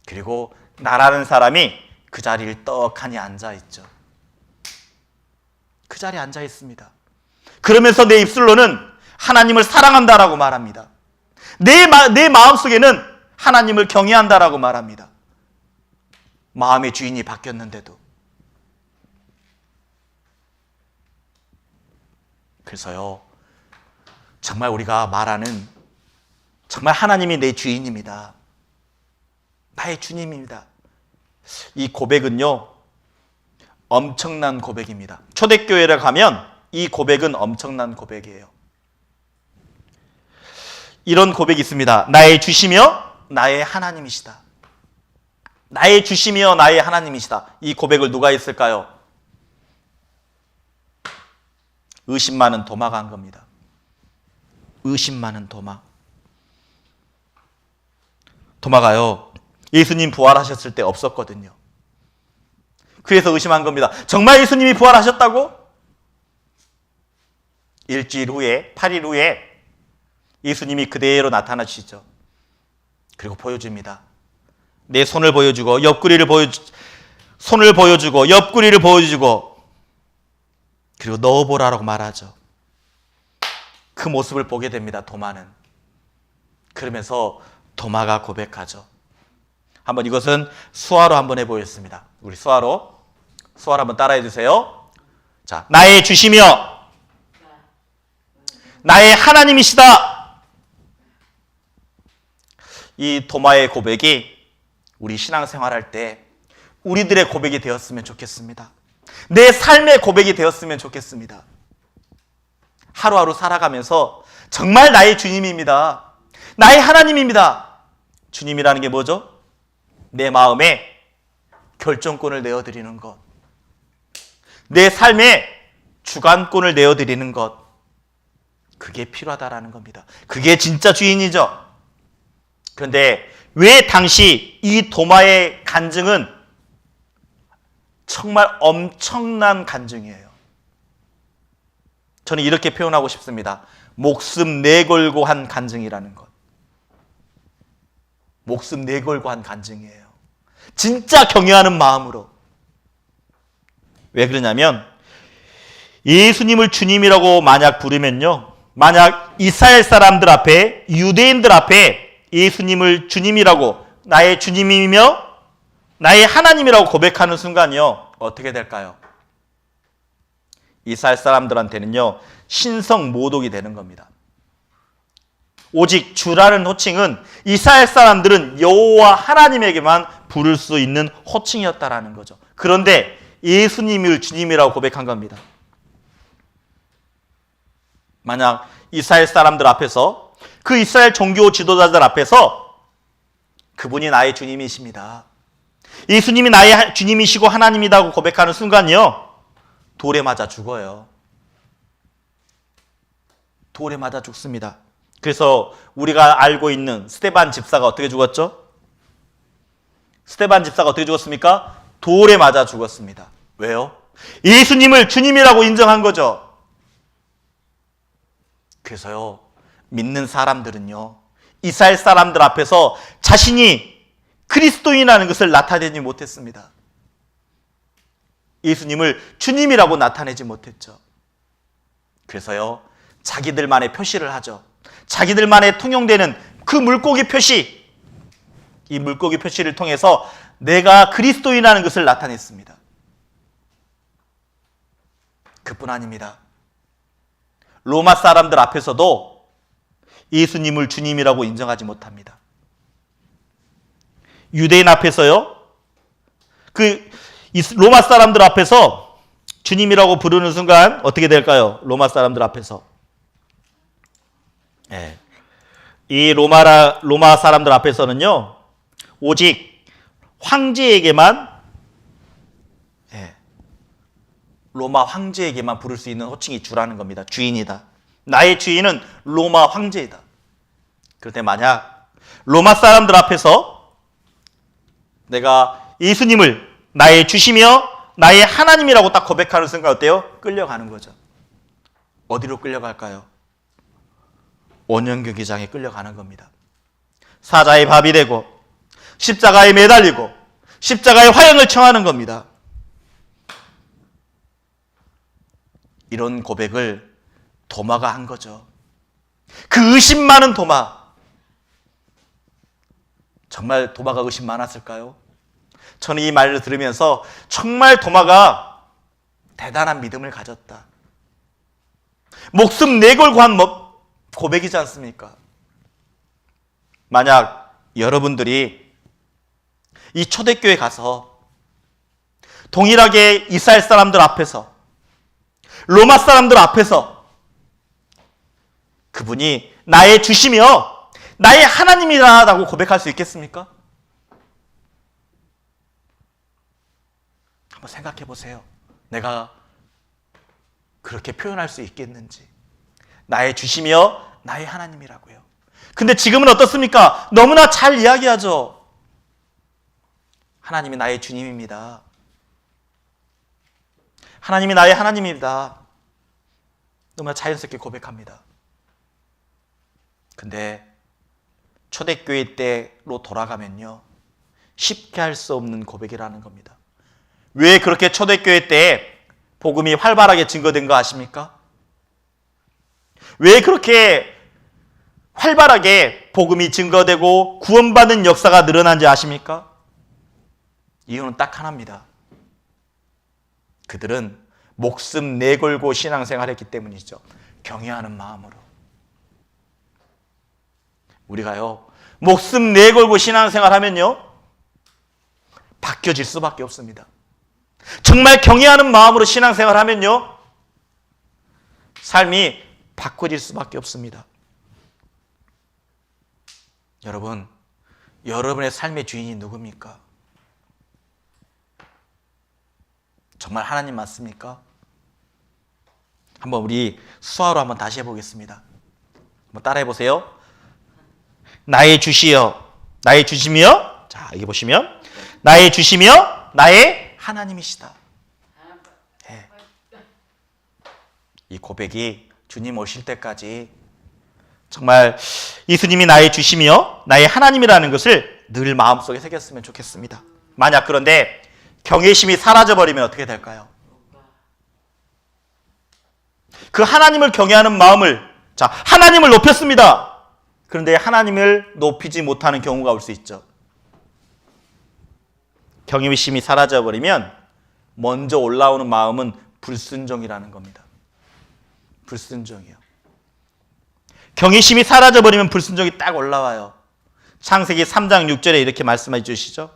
그리고 나라는 사람이 그 자리를 떡하니 앉아있죠. 그 자리에 앉아있습니다. 그러면서 내 입술로는 하나님을 사랑한다라고 말합니다. 내 마음속에는 하나님을 경외한다라고 말합니다. 마음의 주인이 바뀌었는데도. 그래서요, 정말 우리가 말하는 정말 하나님이 내 주인입니다. 나의 주님입니다. 이 고백은요, 엄청난 고백입니다. 초대교회를 가면 이 고백은 엄청난 고백이에요. 이런 고백이 있습니다. 나의 주시며 나의 하나님이시다. 나의 주시며 나의 하나님이시다. 이 고백을 누가 했을까요? 의심 많은 도마가 한 겁니다. 의심 많은 도마. 도마가요, 예수님 부활하셨을 때 없었거든요. 그래서 의심한 겁니다. 정말 예수님이 부활하셨다고? 일주일 후에, 8일 후에 예수님이 그대로 나타나시죠. 그리고 보여줍니다. 내 손을 보여주고 손을 보여주고 옆구리를 보여주고, 그리고 넣어보라라고 말하죠. 그 모습을 보게 됩니다. 도마는. 그러면서 도마가 고백하죠. 한번 이것은 수화로 한번 해보겠습니다. 우리 수화로 한번 따라해 주세요. 자, 나의 주시며 나의 하나님이시다. 이 도마의 고백이 우리 신앙생활할 때 우리들의 고백이 되었으면 좋겠습니다. 내 삶의 고백이 되었으면 좋겠습니다. 하루하루 살아가면서 정말 나의 주님입니다. 나의 하나님입니다. 주님이라는 게 뭐죠? 내 마음에 결정권을 내어드리는 것, 내 삶에 주관권을 내어드리는 것, 그게 필요하다라는 겁니다. 그게 진짜 주인이죠. 그런데 왜 당시 이 도마의 간증은 정말 엄청난 간증이에요. 저는 이렇게 표현하고 싶습니다. 목숨 내걸고 한 간증이라는 것. 목숨 내걸고 한 간증이에요. 진짜 경외하는 마음으로. 왜 그러냐면 예수님을 주님이라고 만약 부르면요, 만약 이스라엘 사람들 앞에, 유대인들 앞에 예수님을 주님이라고, 나의 주님이며 나의 하나님이라고 고백하는 순간이요, 어떻게 될까요? 이스라엘 사람들한테는요, 신성 모독이 되는 겁니다. 오직 주라는 호칭은 이스라엘 사람들은 여호와 하나님에게만 부를 수 있는 호칭이었다라는 거죠. 그런데 예수님을 주님이라고 고백한 겁니다. 만약 이스라엘 사람들 앞에서, 그 이스라엘 종교 지도자들 앞에서 그분이 나의 주님이십니다, 예수님이 나의 주님이시고 하나님이라고 고백하는 순간이요, 돌에 맞아 죽어요. 돌에 맞아 죽습니다. 그래서 우리가 알고 있는 스데반 집사가 어떻게 죽었죠? 스데반 집사가 어떻게 죽었습니까? 돌에 맞아 죽었습니다. 왜요? 예수님을 주님이라고 인정한 거죠. 그래서요, 믿는 사람들은요, 이스라엘 사람들 앞에서 자신이 그리스도인이라는 것을 나타내지 못했습니다. 예수님을 주님이라고 나타내지 못했죠. 그래서요, 자기들만의 표시를 하죠. 자기들만의 통용되는 그 물고기 표시, 이 물고기 표시를 통해서 내가 그리스도인이라는 것을 나타냈습니다. 그뿐 아닙니다. 로마 사람들 앞에서도 예수님을 주님이라고 인정하지 못합니다. 유대인 앞에서요, 그 로마 사람들 앞에서 주님이라고 부르는 순간 어떻게 될까요? 로마 사람들 앞에서, 이 로마 사람들 앞에서는요, 오직 황제에게만, 로마 황제에게만 부를 수 있는 호칭이 주라는 겁니다. 주인이다. 나의 주인은 로마 황제이다. 그런데 만약 로마 사람들 앞에서 내가 예수님을 나의 주시며 나의 하나님이라고 딱 고백하는 순간 어때요? 끌려가는 거죠. 어디로 끌려갈까요? 원형교기장에 끌려가는 겁니다. 사자의 밥이 되고 십자가에 매달리고 십자가의 화형을 청하는 겁니다. 이런 고백을 도마가 한 거죠. 그 의심 많은 도마. 정말 도마가 의심 많았을까요? 저는 이 말을 들으면서 정말 도마가 대단한 믿음을 가졌다, 목숨 내걸고 한 고백이지 않습니까? 만약 여러분들이 이 초대교회 가서 동일하게 이스라엘 사람들 앞에서, 로마 사람들 앞에서 그분이 나의 주시며 나의 하나님이라고 고백할 수 있겠습니까? 한번 생각해 보세요. 내가 그렇게 표현할 수 있겠는지. 나의 주시며 나의 하나님이라고요. 근데 지금은 어떻습니까? 너무나 잘 이야기하죠. 하나님이 나의 주님입니다. 하나님이 나의 하나님입니다. 너무나 자연스럽게 고백합니다. 근데 초대교회 때로 돌아가면요, 쉽게 할 수 없는 고백이라는 겁니다. 왜 그렇게 초대교회 때 복음이 활발하게 증거된 거 아십니까? 왜 그렇게 활발하게 복음이 증거되고 구원받는 역사가 늘어난지 아십니까? 이유는 딱 하나입니다. 그들은 목숨 내걸고 신앙생활했기 때문이죠. 경외하는 마음으로. 우리가요, 목숨 내걸고 신앙생활하면요, 바뀌어질 수밖에 없습니다. 정말 경외하는 마음으로 신앙생활하면요, 삶이 바꿔질 수밖에 없습니다. 여러분, 여러분의 삶의 주인이 누굽니까? 정말 하나님 맞습니까? 한번 우리 수화로 한번 다시 해보겠습니다. 한번 따라해 보세요. 나의 주시여, 나의 주시며, 자 여기 보시면 나의 주시며 나의 하나님이시다. 네. 이 고백이 주님 오실 때까지 정말 예수님이 나의 주시며 나의 하나님이라는 것을 늘 마음속에 새겼으면 좋겠습니다. 만약 그런데 경외심이 사라져버리면 어떻게 될까요? 그 하나님을 경외하는 마음을, 자, 하나님을 높였습니다. 그런데 하나님을 높이지 못하는 경우가 올 수 있죠. 경외심이 사라져버리면 먼저 올라오는 마음은 불순종이라는 겁니다. 불순종이요. 경외심이 사라져버리면 불순종이 딱 올라와요. 창세기 3장 6절에 이렇게 말씀해 주시죠.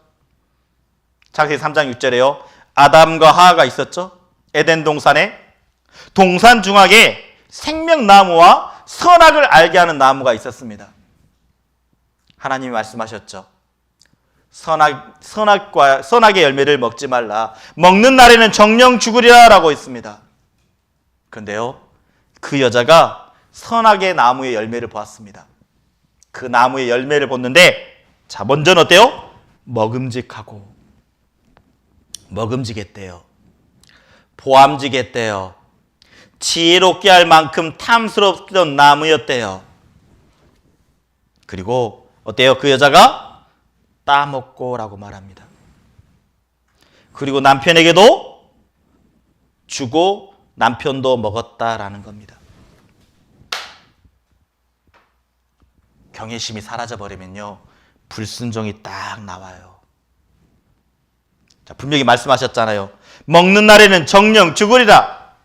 창세기 3장 6절에요. 아담과 하하가 있었죠. 에덴 동산에 동산 중앙에 생명나무와 선악을 알게 하는 나무가 있었습니다. 하나님이 말씀하셨죠. 선악의 열매를 먹지 말라. 먹는 날에는 정령 죽으리라 라고 했습니다. 그런데요, 그 여자가 선악의 나무의 열매를 보았습니다. 그 나무의 열매를 봤는데, 자, 먼저는 어때요? 먹음직했대요. 보암직했대요. 지혜롭게 할 만큼 탐스럽던 나무였대요. 그리고 어때요? 그 여자가 따먹고 라고 말합니다. 그리고 남편에게도 주고 남편도 먹었다라는 겁니다. 경외심이 사라져버리면요, 불순종이 딱 나와요. 자, 분명히 말씀하셨잖아요. 먹는 날에는 정령 죽으리라.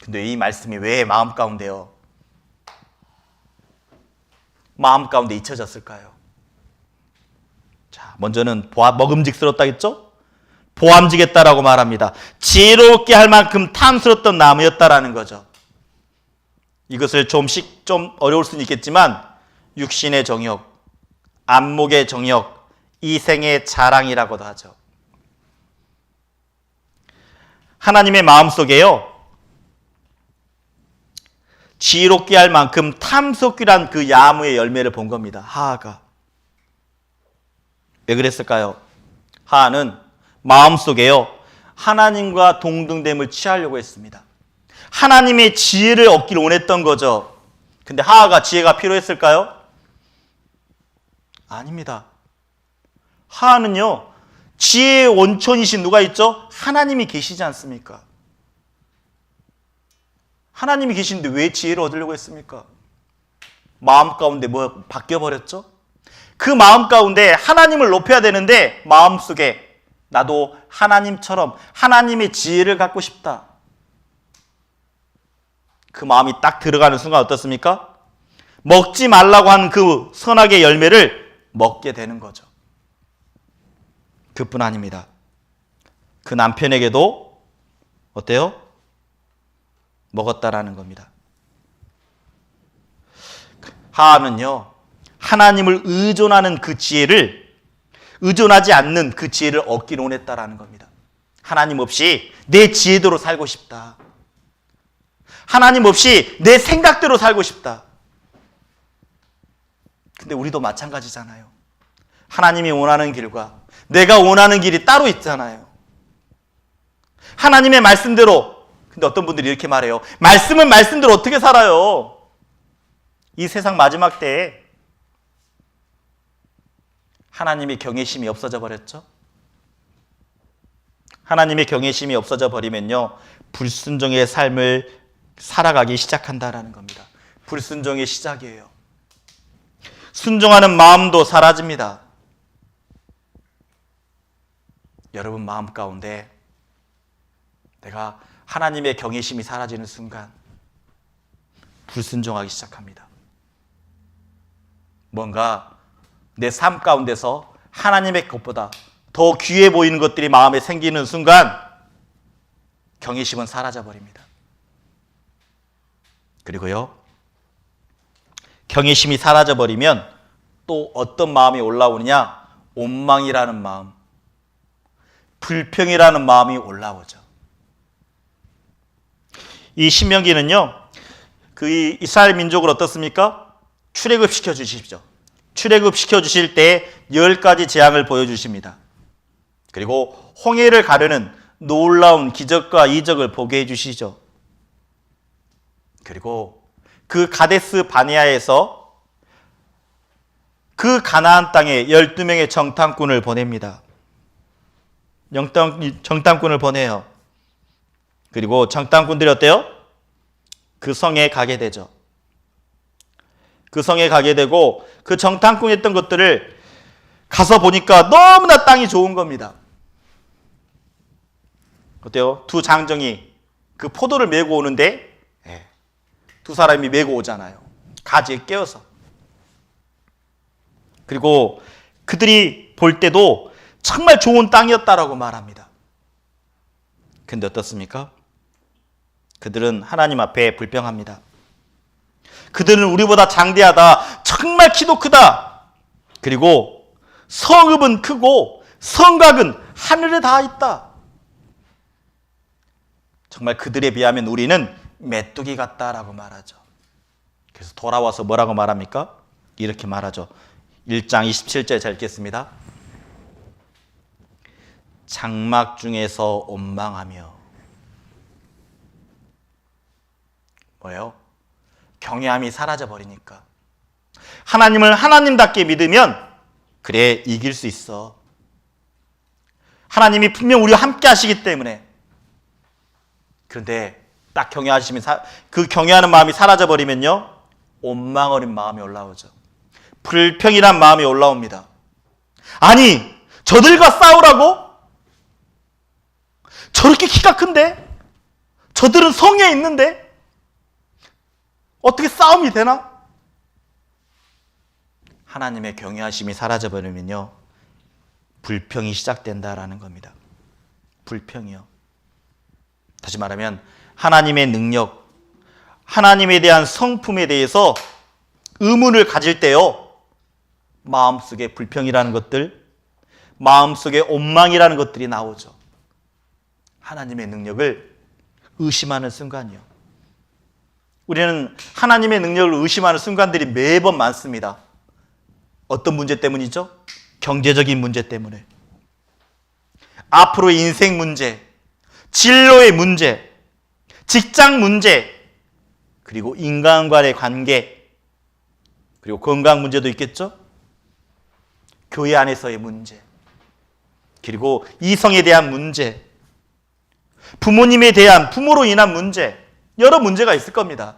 근데 이 말씀이 왜 마음 가운데요? 마음 가운데 잊혀졌을까요? 자, 먼저는 먹음직스럽다 했죠? 보암직했다라고 말합니다. 지혜롭게 할 만큼 탐스럽던 나무였다라는 거죠. 이것을 좀 어려울 수는 있겠지만 육신의 정욕, 안목의 정욕, 이생의 자랑이라고도 하죠. 하나님의 마음속에요, 지혜롭게 할 만큼 탐스럽기란 그 야무의 열매를 본 겁니다. 하하가. 왜 그랬을까요? 하하는 마음속에요, 하나님과 동등됨을 취하려고 했습니다. 하나님의 지혜를 얻기를 원했던 거죠. 근데 하하가 지혜가 필요했을까요? 아닙니다. 하하는요, 지혜의 원천이신 누가 있죠? 하나님이 계시지 않습니까? 하나님이 계시는데 왜 지혜를 얻으려고 했습니까? 마음 가운데 뭐 바뀌어버렸죠? 그 마음 가운데 하나님을 높여야 되는데 마음속에 나도 하나님처럼 하나님의 지혜를 갖고 싶다. 그 마음이 딱 들어가는 순간 어떻습니까? 먹지 말라고 한 그 선악의 열매를 먹게 되는 거죠. 그뿐 아닙니다. 그 남편에게도 어때요? 먹었다라는 겁니다. 하하는요, 하나님을 의존하는 그 지혜를, 의존하지 않는 그 지혜를 얻기를 원했다라는 겁니다. 하나님 없이 내 지혜대로 살고 싶다. 하나님 없이 내 생각대로 살고 싶다. 근데 우리도 마찬가지잖아요. 하나님이 원하는 길과 내가 원하는 길이 따로 있잖아요. 하나님의 말씀대로, 근데 어떤 분들이 이렇게 말해요. 말씀은 말씀대로 어떻게 살아요? 이 세상 마지막 때에 하나님의 경외심이 없어져 버렸죠. 하나님의 경외심이 없어져 버리면요, 불순종의 삶을 살아가기 시작한다라는 겁니다. 불순종의 시작이에요. 순종하는 마음도 사라집니다. 여러분 마음 가운데 내가 하나님의 경외심이 사라지는 순간 불순종하기 시작합니다. 뭔가 내 삶 가운데서 하나님의 것보다 더 귀해 보이는 것들이 마음에 생기는 순간 경외심은 사라져버립니다. 그리고요, 경외심이 사라져버리면 또 어떤 마음이 올라오느냐? 원망이라는 마음, 불평이라는 마음이 올라오죠. 이 신명기는요, 그 이스라엘 민족을 어떻습니까? 출애굽시켜 주십시오. 출애굽시켜 주실 때 10가지 재앙을 보여주십니다. 그리고 홍해를 가르는 놀라운 기적과 이적을 보게 해주시죠. 그리고 그 가데스 바네아에서 그 가나안 땅에 12명의 정탐꾼을 보냅니다. 정탐꾼을 보내요. 그리고 정탐꾼들이 어때요? 그 성에 가게 되죠. 그 성에 가게 되고 그 정탐꾼이 했던 것들을 가서 보니까 너무나 땅이 좋은 겁니다. 어때요? 두 장정이 그 포도를 메고 오는데 두 사람이 메고 오잖아요. 가지에 꿰어서. 그리고 그들이 볼 때도 정말 좋은 땅이었다라고 말합니다. 근데 어떻습니까? 그들은 하나님 앞에 불평합니다. 그들은 우리보다 장대하다, 정말 키도 크다, 그리고 성읍은 크고 성곽은 하늘에 닿아 있다. 정말 그들에 비하면 우리는 메뚜기 같다라고 말하죠. 그래서 돌아와서 뭐라고 말합니까? 이렇게 말하죠. 1장 27절 잘 읽겠습니다. 장막 중에서 원망하며. 뭐예요? 경외함이 사라져버리니까. 하나님을 하나님답게 믿으면 그래, 이길 수 있어. 하나님이 분명 우리와 함께 하시기 때문에. 그런데 딱 경외하시면 그 경외하는 마음이 사라져버리면요, 원망 어린 마음이 올라오죠. 불평이란 마음이 올라옵니다. 아니, 저들과 싸우라고? 저렇게 키가 큰데? 저들은 성에 있는데? 어떻게 싸움이 되나? 하나님의 경외하심이 사라져버리면요, 불평이 시작된다라는 겁니다. 불평이요. 다시 말하면 하나님의 능력, 하나님에 대한 성품에 대해서 의문을 가질 때요, 마음속에 불평이라는 것들, 마음속에 원망이라는 것들이 나오죠. 하나님의 능력을 의심하는 순간이요. 우리는 하나님의 능력을 의심하는 순간들이 매번 많습니다. 어떤 문제 때문이죠? 경제적인 문제 때문에. 앞으로의 인생 문제, 진로의 문제, 직장 문제, 그리고 인간과의 관계, 그리고 건강 문제도 있겠죠? 교회 안에서의 문제, 그리고 이성에 대한 문제, 부모님에 대한, 부모로 인한 문제, 여러 문제가 있을 겁니다.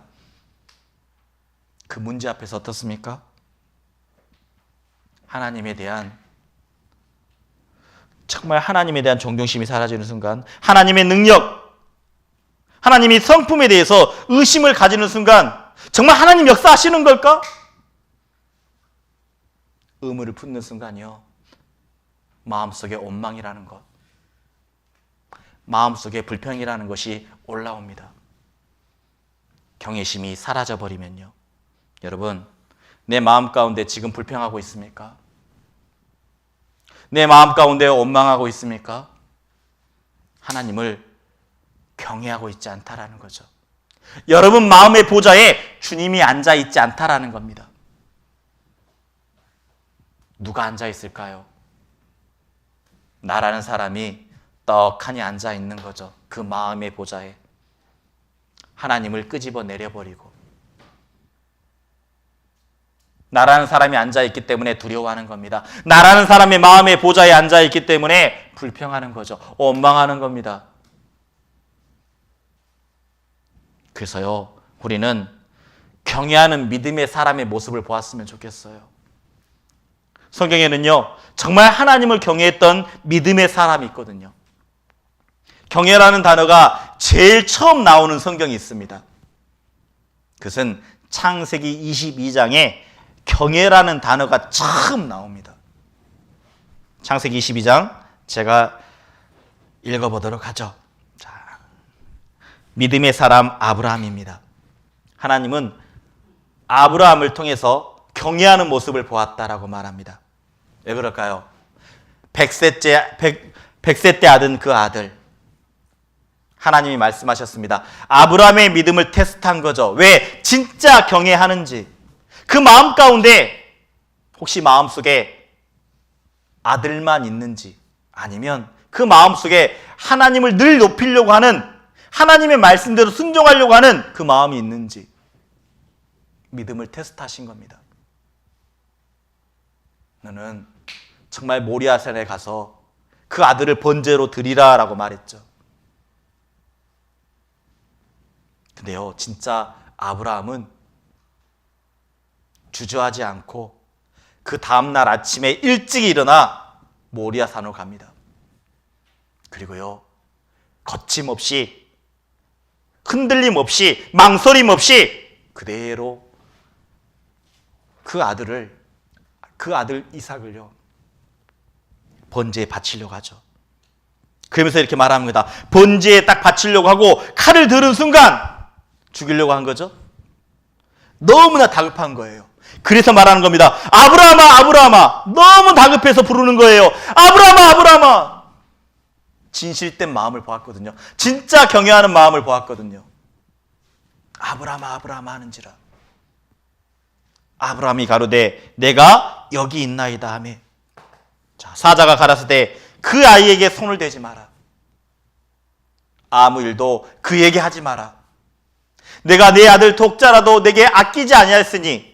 그 문제 앞에서 어떻습니까? 하나님에 대한, 정말 하나님에 대한 존경심이 사라지는 순간, 하나님의 능력, 하나님의 성품에 대해서 의심을 가지는 순간, 정말 하나님 역사하시는 걸까? 의문을 품는 순간이요, 마음속에 원망이라는 것, 마음속에 불평이라는 것이 올라옵니다. 경외심이 사라져버리면요. 여러분, 내 마음 가운데 지금 불평하고 있습니까? 내 마음 가운데 원망하고 있습니까? 하나님을 경외하고 있지 않다라는 거죠. 여러분 마음의 보좌에 주님이 앉아 있지 않다라는 겁니다. 누가 앉아 있을까요? 나라는 사람이 떡하니 앉아 있는 거죠. 그 마음의 보좌에. 하나님을 끄집어 내려버리고. 나라는 사람이 앉아있기 때문에 두려워하는 겁니다. 나라는 사람의 마음의 보좌에 앉아있기 때문에 불평하는 거죠. 원망하는 겁니다. 그래서요, 우리는 경외하는 믿음의 사람의 모습을 보았으면 좋겠어요. 성경에는요, 정말 하나님을 경외했던 믿음의 사람이 있거든요. 경외라는 단어가 제일 처음 나오는 성경이 있습니다. 그것은 창세기 22장에 경외라는 단어가 처음 나옵니다. 창세기 22장 제가 읽어보도록 하죠. 자, 믿음의 사람 아브라함입니다. 하나님은 아브라함을 통해서 경외하는 모습을 보았다라고 말합니다. 왜 그럴까요? 100세 때 얻은 그 아들, 하나님이 말씀하셨습니다. 아브라함의 믿음을 테스트한 거죠. 왜? 진짜 경외하는지. 그 마음 가운데 혹시 마음속에 아들만 있는지, 아니면 그 마음속에 하나님을 늘 높이려고 하는, 하나님의 말씀대로 순종하려고 하는 그 마음이 있는지 믿음을 테스트하신 겁니다. 너는 정말 모리아산에 가서 그 아들을 번제로 드리라 라고 말했죠. 근데요, 진짜 아브라함은 주저하지 않고 그 다음날 아침에 일찍 일어나 모리아산으로 갑니다. 그리고요, 거침없이, 흔들림 없이, 망설임 없이 그대로 그 아들 이삭을요 번제에 바치려고 하죠. 그러면서 이렇게 말합니다. 번제에 딱 바치려고 하고 칼을 들은 순간 죽이려고 한 거죠. 너무나 다급한 거예요. 그래서 말하는 겁니다. 아브라함아, 아브라함아. 너무 다급해서 부르는 거예요. 아브라함아, 아브라함아. 진실된 마음을 보았거든요. 진짜 경외하는 마음을 보았거든요. 아브라함아, 아브라함아 하는지라. 아브라함이 가로되 내가 여기 있나이다 하매. 자, 사자가 가라사대 그 아이에게 손을 대지 마라. 아무 일도 그에게 하지 마라. 내가 내 아들 독자라도 내게 아끼지 아니하였으니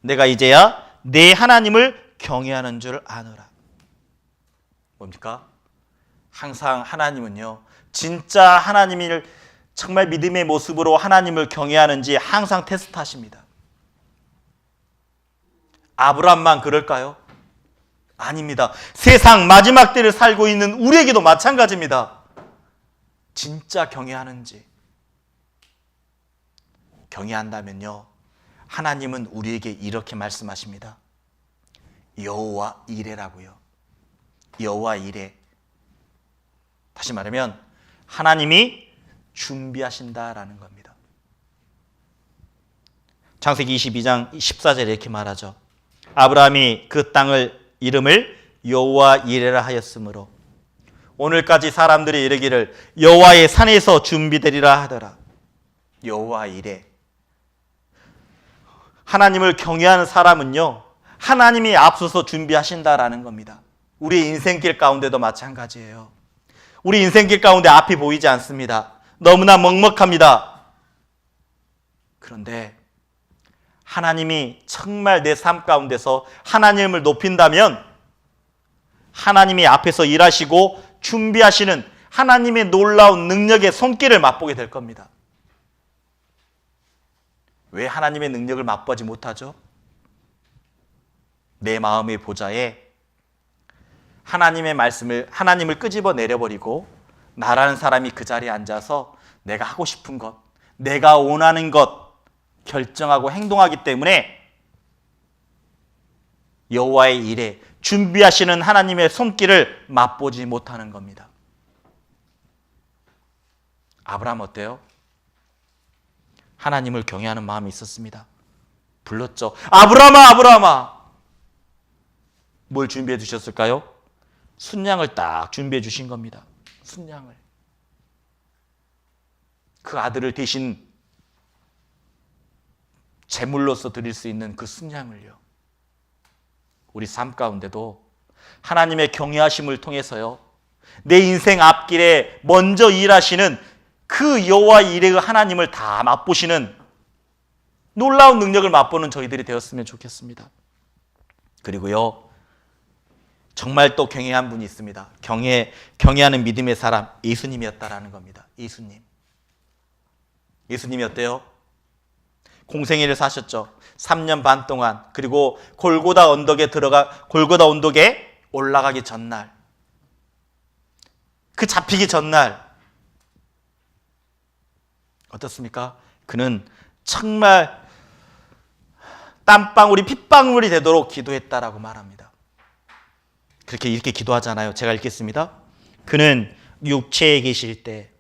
내가 이제야 내 하나님을 경외하는 줄 아노라. 뭡니까? 항상 하나님은요 진짜 하나님을 정말 믿음의 모습으로 하나님을 경외하는지 항상 테스트하십니다. 아브라함만 그럴까요? 아닙니다. 세상 마지막 때를 살고 있는 우리에게도 마찬가지입니다. 진짜 경외하는지. 경외한다면요 하나님은 우리에게 이렇게 말씀하십니다. 여호와 이레라고요. 여호와 이레. 다시 말하면 하나님이 준비하신다라는 겁니다. 창세기 22장 14절에 이렇게 말하죠. 아브라함이 그 땅을 이름을 여호와 이레라 하였으므로 오늘까지 사람들이 이르기를 여호와의 산에서 준비되리라 하더라. 여호와 이레. 하나님을 경외하는 사람은요 하나님이 앞서서 준비하신다라는 겁니다. 우리 인생길 가운데도 마찬가지예요. 우리 인생길 가운데 앞이 보이지 않습니다. 너무나 먹먹합니다. 그런데 하나님이 정말 내 삶 가운데서 하나님을 높인다면 하나님이 앞에서 일하시고 준비하시는 하나님의 놀라운 능력의 손길을 맛보게 될 겁니다. 왜 하나님의 능력을 맛보지 못하죠? 내 마음의 보좌에 하나님의 말씀을 하나님을 끄집어 내려버리고 나라는 사람이 그 자리에 앉아서 내가 하고 싶은 것, 내가 원하는 것 결정하고 행동하기 때문에 여호와의 일에 준비하시는 하나님의 손길을 맛보지 못하는 겁니다. 아브라함 어때요? 하나님을 경외하는 마음이 있었습니다. 불렀죠. 아브라함아, 아브라함아. 뭘 준비해 주셨을까요? 순양을 딱 준비해 주신 겁니다. 순양을. 그 아들을 대신 제물로서 드릴 수 있는 그 순양을요. 우리 삶 가운데도 하나님의 경외하심을 통해서요. 내 인생 앞길에 먼저 일하시는 그 여호와 이레의 하나님을 다 맛보시는 놀라운 능력을 맛보는 저희들이 되었으면 좋겠습니다. 그리고요. 정말 또 경외한 분이 있습니다. 경외하는 믿음의 사람 예수님이었다라는 겁니다. 예수님이 어때요? 공생애를 사셨죠. 3년 반 동안. 그리고 골고다 언덕에 올라가기 전날, 그 잡히기 전날 어떻습니까? 그는 정말 땀방울이 핏방울이 되도록 기도했다라고 말합니다. 이렇게 기도하잖아요. 제가 읽겠습니다. 그는 육체에 계실 때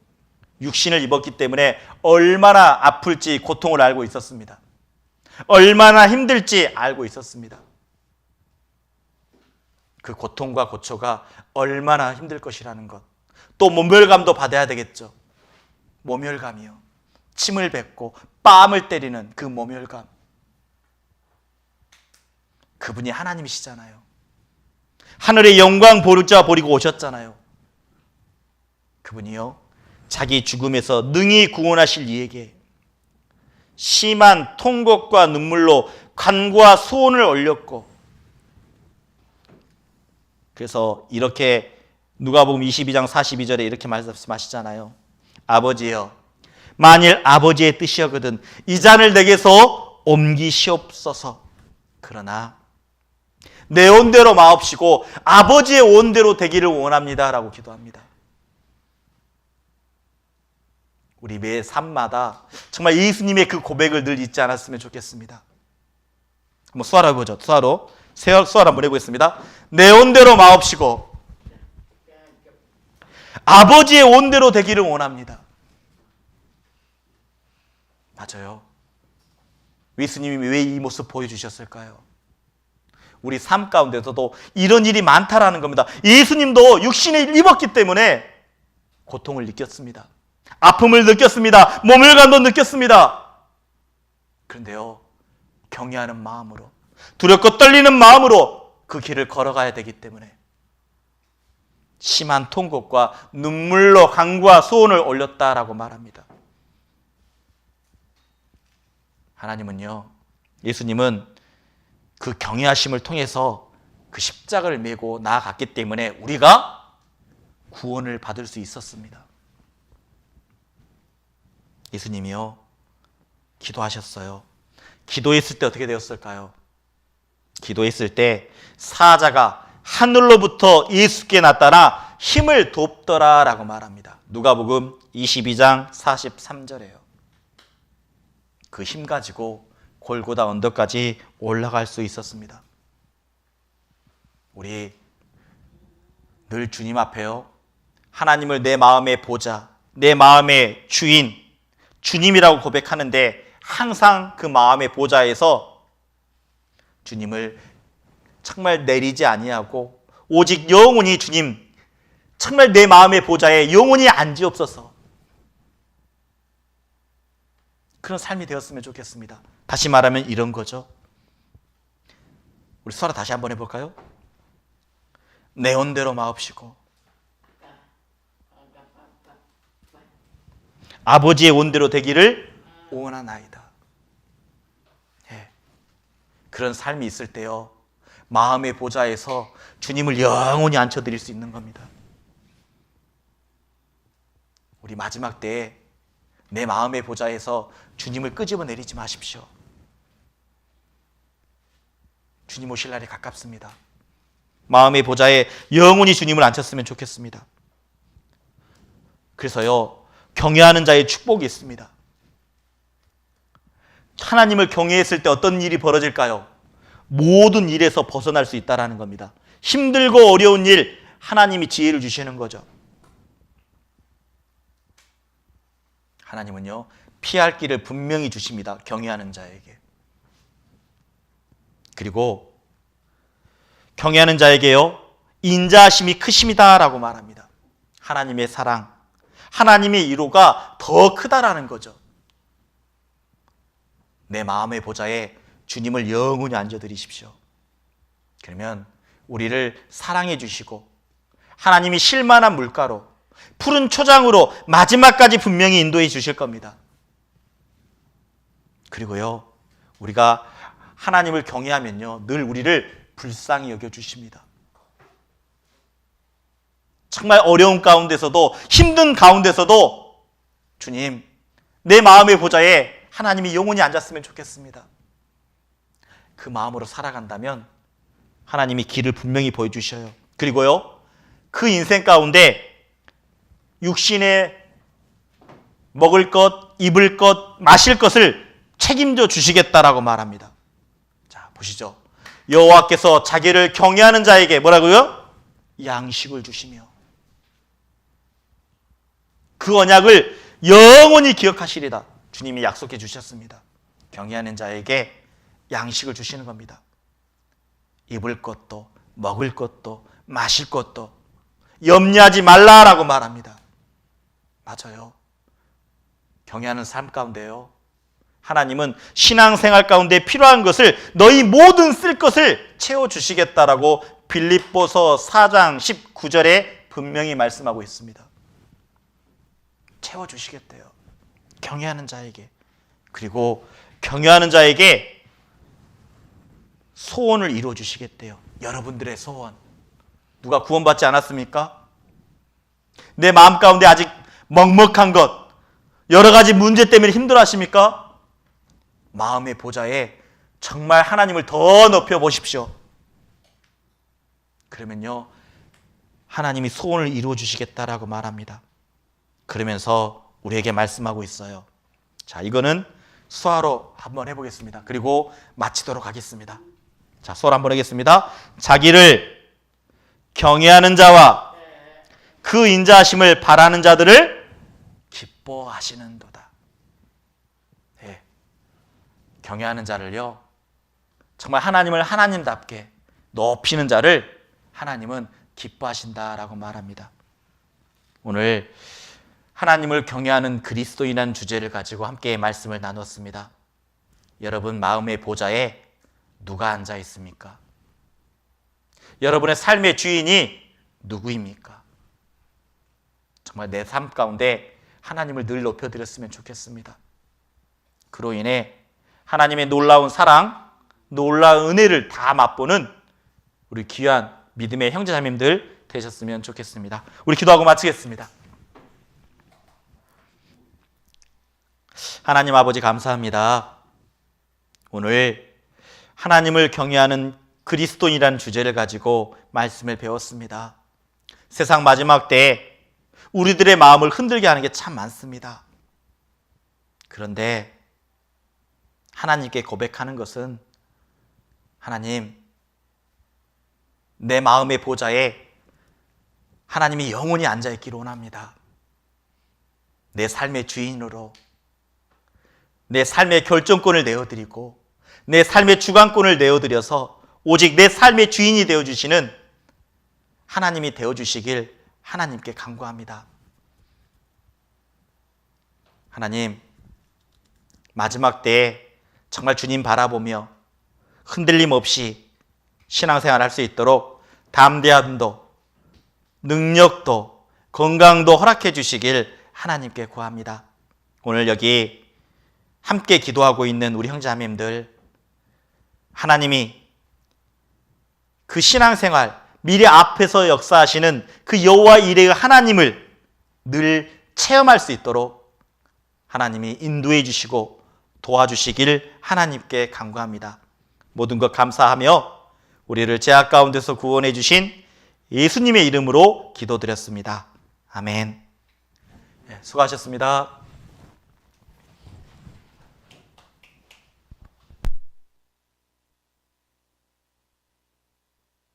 육신을 입었기 때문에 얼마나 아플지 고통을 알고 있었습니다. 얼마나 힘들지 알고 있었습니다. 그 고통과 고초가 얼마나 힘들 것이라는 것. 또 모멸감도 받아야 되겠죠. 모멸감이요. 침을 뱉고 뺨을 때리는 그 모멸감. 그분이 하나님이시잖아요. 하늘의 영광 버리고 오셨잖아요. 그분이요. 자기 죽음에서 능히 구원하실 이에게 심한 통곡과 눈물로 간구와 소원을 올렸고, 그래서 이렇게 누가복음 22장 42절에 이렇게 말씀하시잖아요. 아버지여, 만일 아버지의 뜻이었거든 이 잔을 내게서 옮기시옵소서. 그러나 내 온대로 마옵시고 아버지의 온대로 되기를 원합니다 라고 기도합니다. 우리 매 삶마다 정말 예수님의 그 고백을 늘 잊지 않았으면 좋겠습니다. 한번 수화로 해보죠. 수화로 한번 해보겠습니다. 내 온대로 마옵시고 아버지의 온대로 되기를 원합니다. 맞아요. 예수님이 왜 이 모습 보여주셨을까요? 우리 삶 가운데서도 이런 일이 많다라는 겁니다. 예수님도 육신을 입었기 때문에 고통을 느꼈습니다. 아픔을 느꼈습니다. 몸을간도 느꼈습니다. 그런데요, 경외하는 마음으로, 두렵고 떨리는 마음으로 그 길을 걸어가야 되기 때문에 심한 통곡과 눈물로 간구와 소원을 올렸다라고 말합니다. 하나님은요, 예수님은 그 경외하심을 통해서 그 십자가를 메고 나아갔기 때문에 우리가 구원을 받을 수 있었습니다. 예수님이요, 기도하셨어요. 기도했을 때 어떻게 되었을까요? 기도했을 때 사자가 하늘로부터 예수께 나타나 힘을 돕더라라고 말합니다. 누가복음 22장 43절에요. 그 힘 가지고 골고다 언덕까지 올라갈 수 있었습니다. 우리 늘 주님 앞에요, 하나님을 내 마음의 보좌, 내 마음의 주인, 주님이라고 고백하는데 항상 그 마음의 보좌에서 주님을 정말 내리지 아니하고 오직 영원히 주님, 정말 내 마음의 보좌에 영원히 앉으옵소서. 그런 삶이 되었으면 좋겠습니다. 다시 말하면 이런 거죠. 우리 서로 다시 한번 해볼까요? 내 온대로 마옵시고 아버지의 온대로 되기를 원하나이다. 예. 그런 삶이 있을 때요, 마음의 보좌에서 주님을 영원히 앉혀드릴 수 있는 겁니다. 우리 마지막 때에 내 마음의 보좌에서 주님을 끄집어 내리지 마십시오. 주님 오실 날이 가깝습니다. 마음의 보좌에 영원히 주님을 앉혔으면 좋겠습니다. 그래서요, 경외하는 자의 축복이 있습니다. 하나님을 경외했을 때 어떤 일이 벌어질까요? 모든 일에서 벗어날 수 있다는 겁니다. 힘들고 어려운 일, 하나님이 지혜를 주시는 거죠. 하나님은요, 피할 길을 분명히 주십니다. 경외하는 자에게. 그리고 경외하는 자에게요, 인자하심이 크심이다라고 말합니다. 하나님의 사랑, 하나님의 위로가 더 크다라는 거죠. 내 마음의 보좌에 주님을 영원히 앉아드리십시오. 그러면 우리를 사랑해 주시고 하나님이 실만한 물가로 푸른 초장으로 마지막까지 분명히 인도해 주실 겁니다. 그리고요, 우리가 하나님을 경외하면요, 늘 우리를 불쌍히 여겨주십니다. 정말 어려운 가운데서도, 힘든 가운데서도 주님, 내 마음의 보좌에 하나님이 영원히 앉았으면 좋겠습니다. 그 마음으로 살아간다면 하나님이 길을 분명히 보여주셔요. 그리고요, 그 인생 가운데 육신에 먹을 것, 입을 것, 마실 것을 책임져 주시겠다라고 말합니다. 자, 보시죠. 여호와께서 자기를 경외하는 자에게 뭐라고요? 양식을 주시며 그 언약을 영원히 기억하시리다. 주님이 약속해 주셨습니다. 경외하는 자에게 양식을 주시는 겁니다. 입을 것도, 먹을 것도, 마실 것도 염려하지 말라라고 말합니다. 맞아요. 경외하는 삶 가운데요, 하나님은 신앙생활 가운데 필요한 것을 너희 모든 쓸 것을 채워주시겠다라고 빌립보서 4장 19절에 분명히 말씀하고 있습니다. 채워주시겠대요. 경외하는 자에게. 그리고 경외하는 자에게 소원을 이루어주시겠대요. 여러분들의 소원. 누가 구원받지 않았습니까? 내 마음 가운데 아직 먹먹한 것, 여러 가지 문제 때문에 힘들어하십니까? 마음의 보좌에 정말 하나님을 더 높여보십시오. 그러면요, 하나님이 소원을 이루어주시겠다라고 말합니다. 그러면서 우리에게 말씀하고 있어요. 자, 이거는 수화로 한번 해보겠습니다. 그리고 마치도록 하겠습니다. 자, 수화로 한번 하겠습니다. 자기를 경외하는 자와 그 인자하심을 바라는 자들을 기뻐하시는도다. 네. 경외하는 자를요, 정말 하나님을 하나님답게 높이는 자를 하나님은 기뻐하신다라고 말합니다. 오늘 하나님을 경외하는 그리스도인이라는 주제를 가지고 함께 말씀을 나눴습니다. 여러분 마음의 보좌에 누가 앉아 있습니까? 여러분의 삶의 주인이 누구입니까? 정말 내 삶 가운데 하나님을 늘 높여드렸으면 좋겠습니다. 그로 인해 하나님의 놀라운 사랑, 놀라운 은혜를 다 맛보는 우리 귀한 믿음의 형제자매님들 되셨으면 좋겠습니다. 우리 기도하고 마치겠습니다. 하나님 아버지 감사합니다. 오늘 하나님을 경외하는 그리스도인이라는 주제를 가지고 말씀을 배웠습니다. 세상 마지막 때에 우리들의 마음을 흔들게 하는 게 참 많습니다. 그런데 하나님께 고백하는 것은 하나님, 내 마음의 보좌에 하나님이 영원히 앉아있기를 원합니다. 내 삶의 주인으로 내 삶의 결정권을 내어드리고 내 삶의 주관권을 내어드려서 오직 내 삶의 주인이 되어주시는 하나님이 되어주시길 하나님께 간구합니다. 하나님, 마지막 때에 정말 주님 바라보며 흔들림 없이 신앙생활 할 수 있도록 담대함도 능력도 건강도 허락해 주시길 하나님께 구합니다. 오늘 여기 함께 기도하고 있는 우리 형제자매님들, 하나님이 그 신앙생활 미래 앞에서 역사하시는 그 여호와 이레의 하나님을 늘 체험할 수 있도록 하나님이 인도해 주시고 도와주시길 하나님께 간구합니다. 모든 것 감사하며 우리를 죄악 가운데서 구원해 주신 예수님의 이름으로 기도드렸습니다. 아멘. 수고하셨습니다.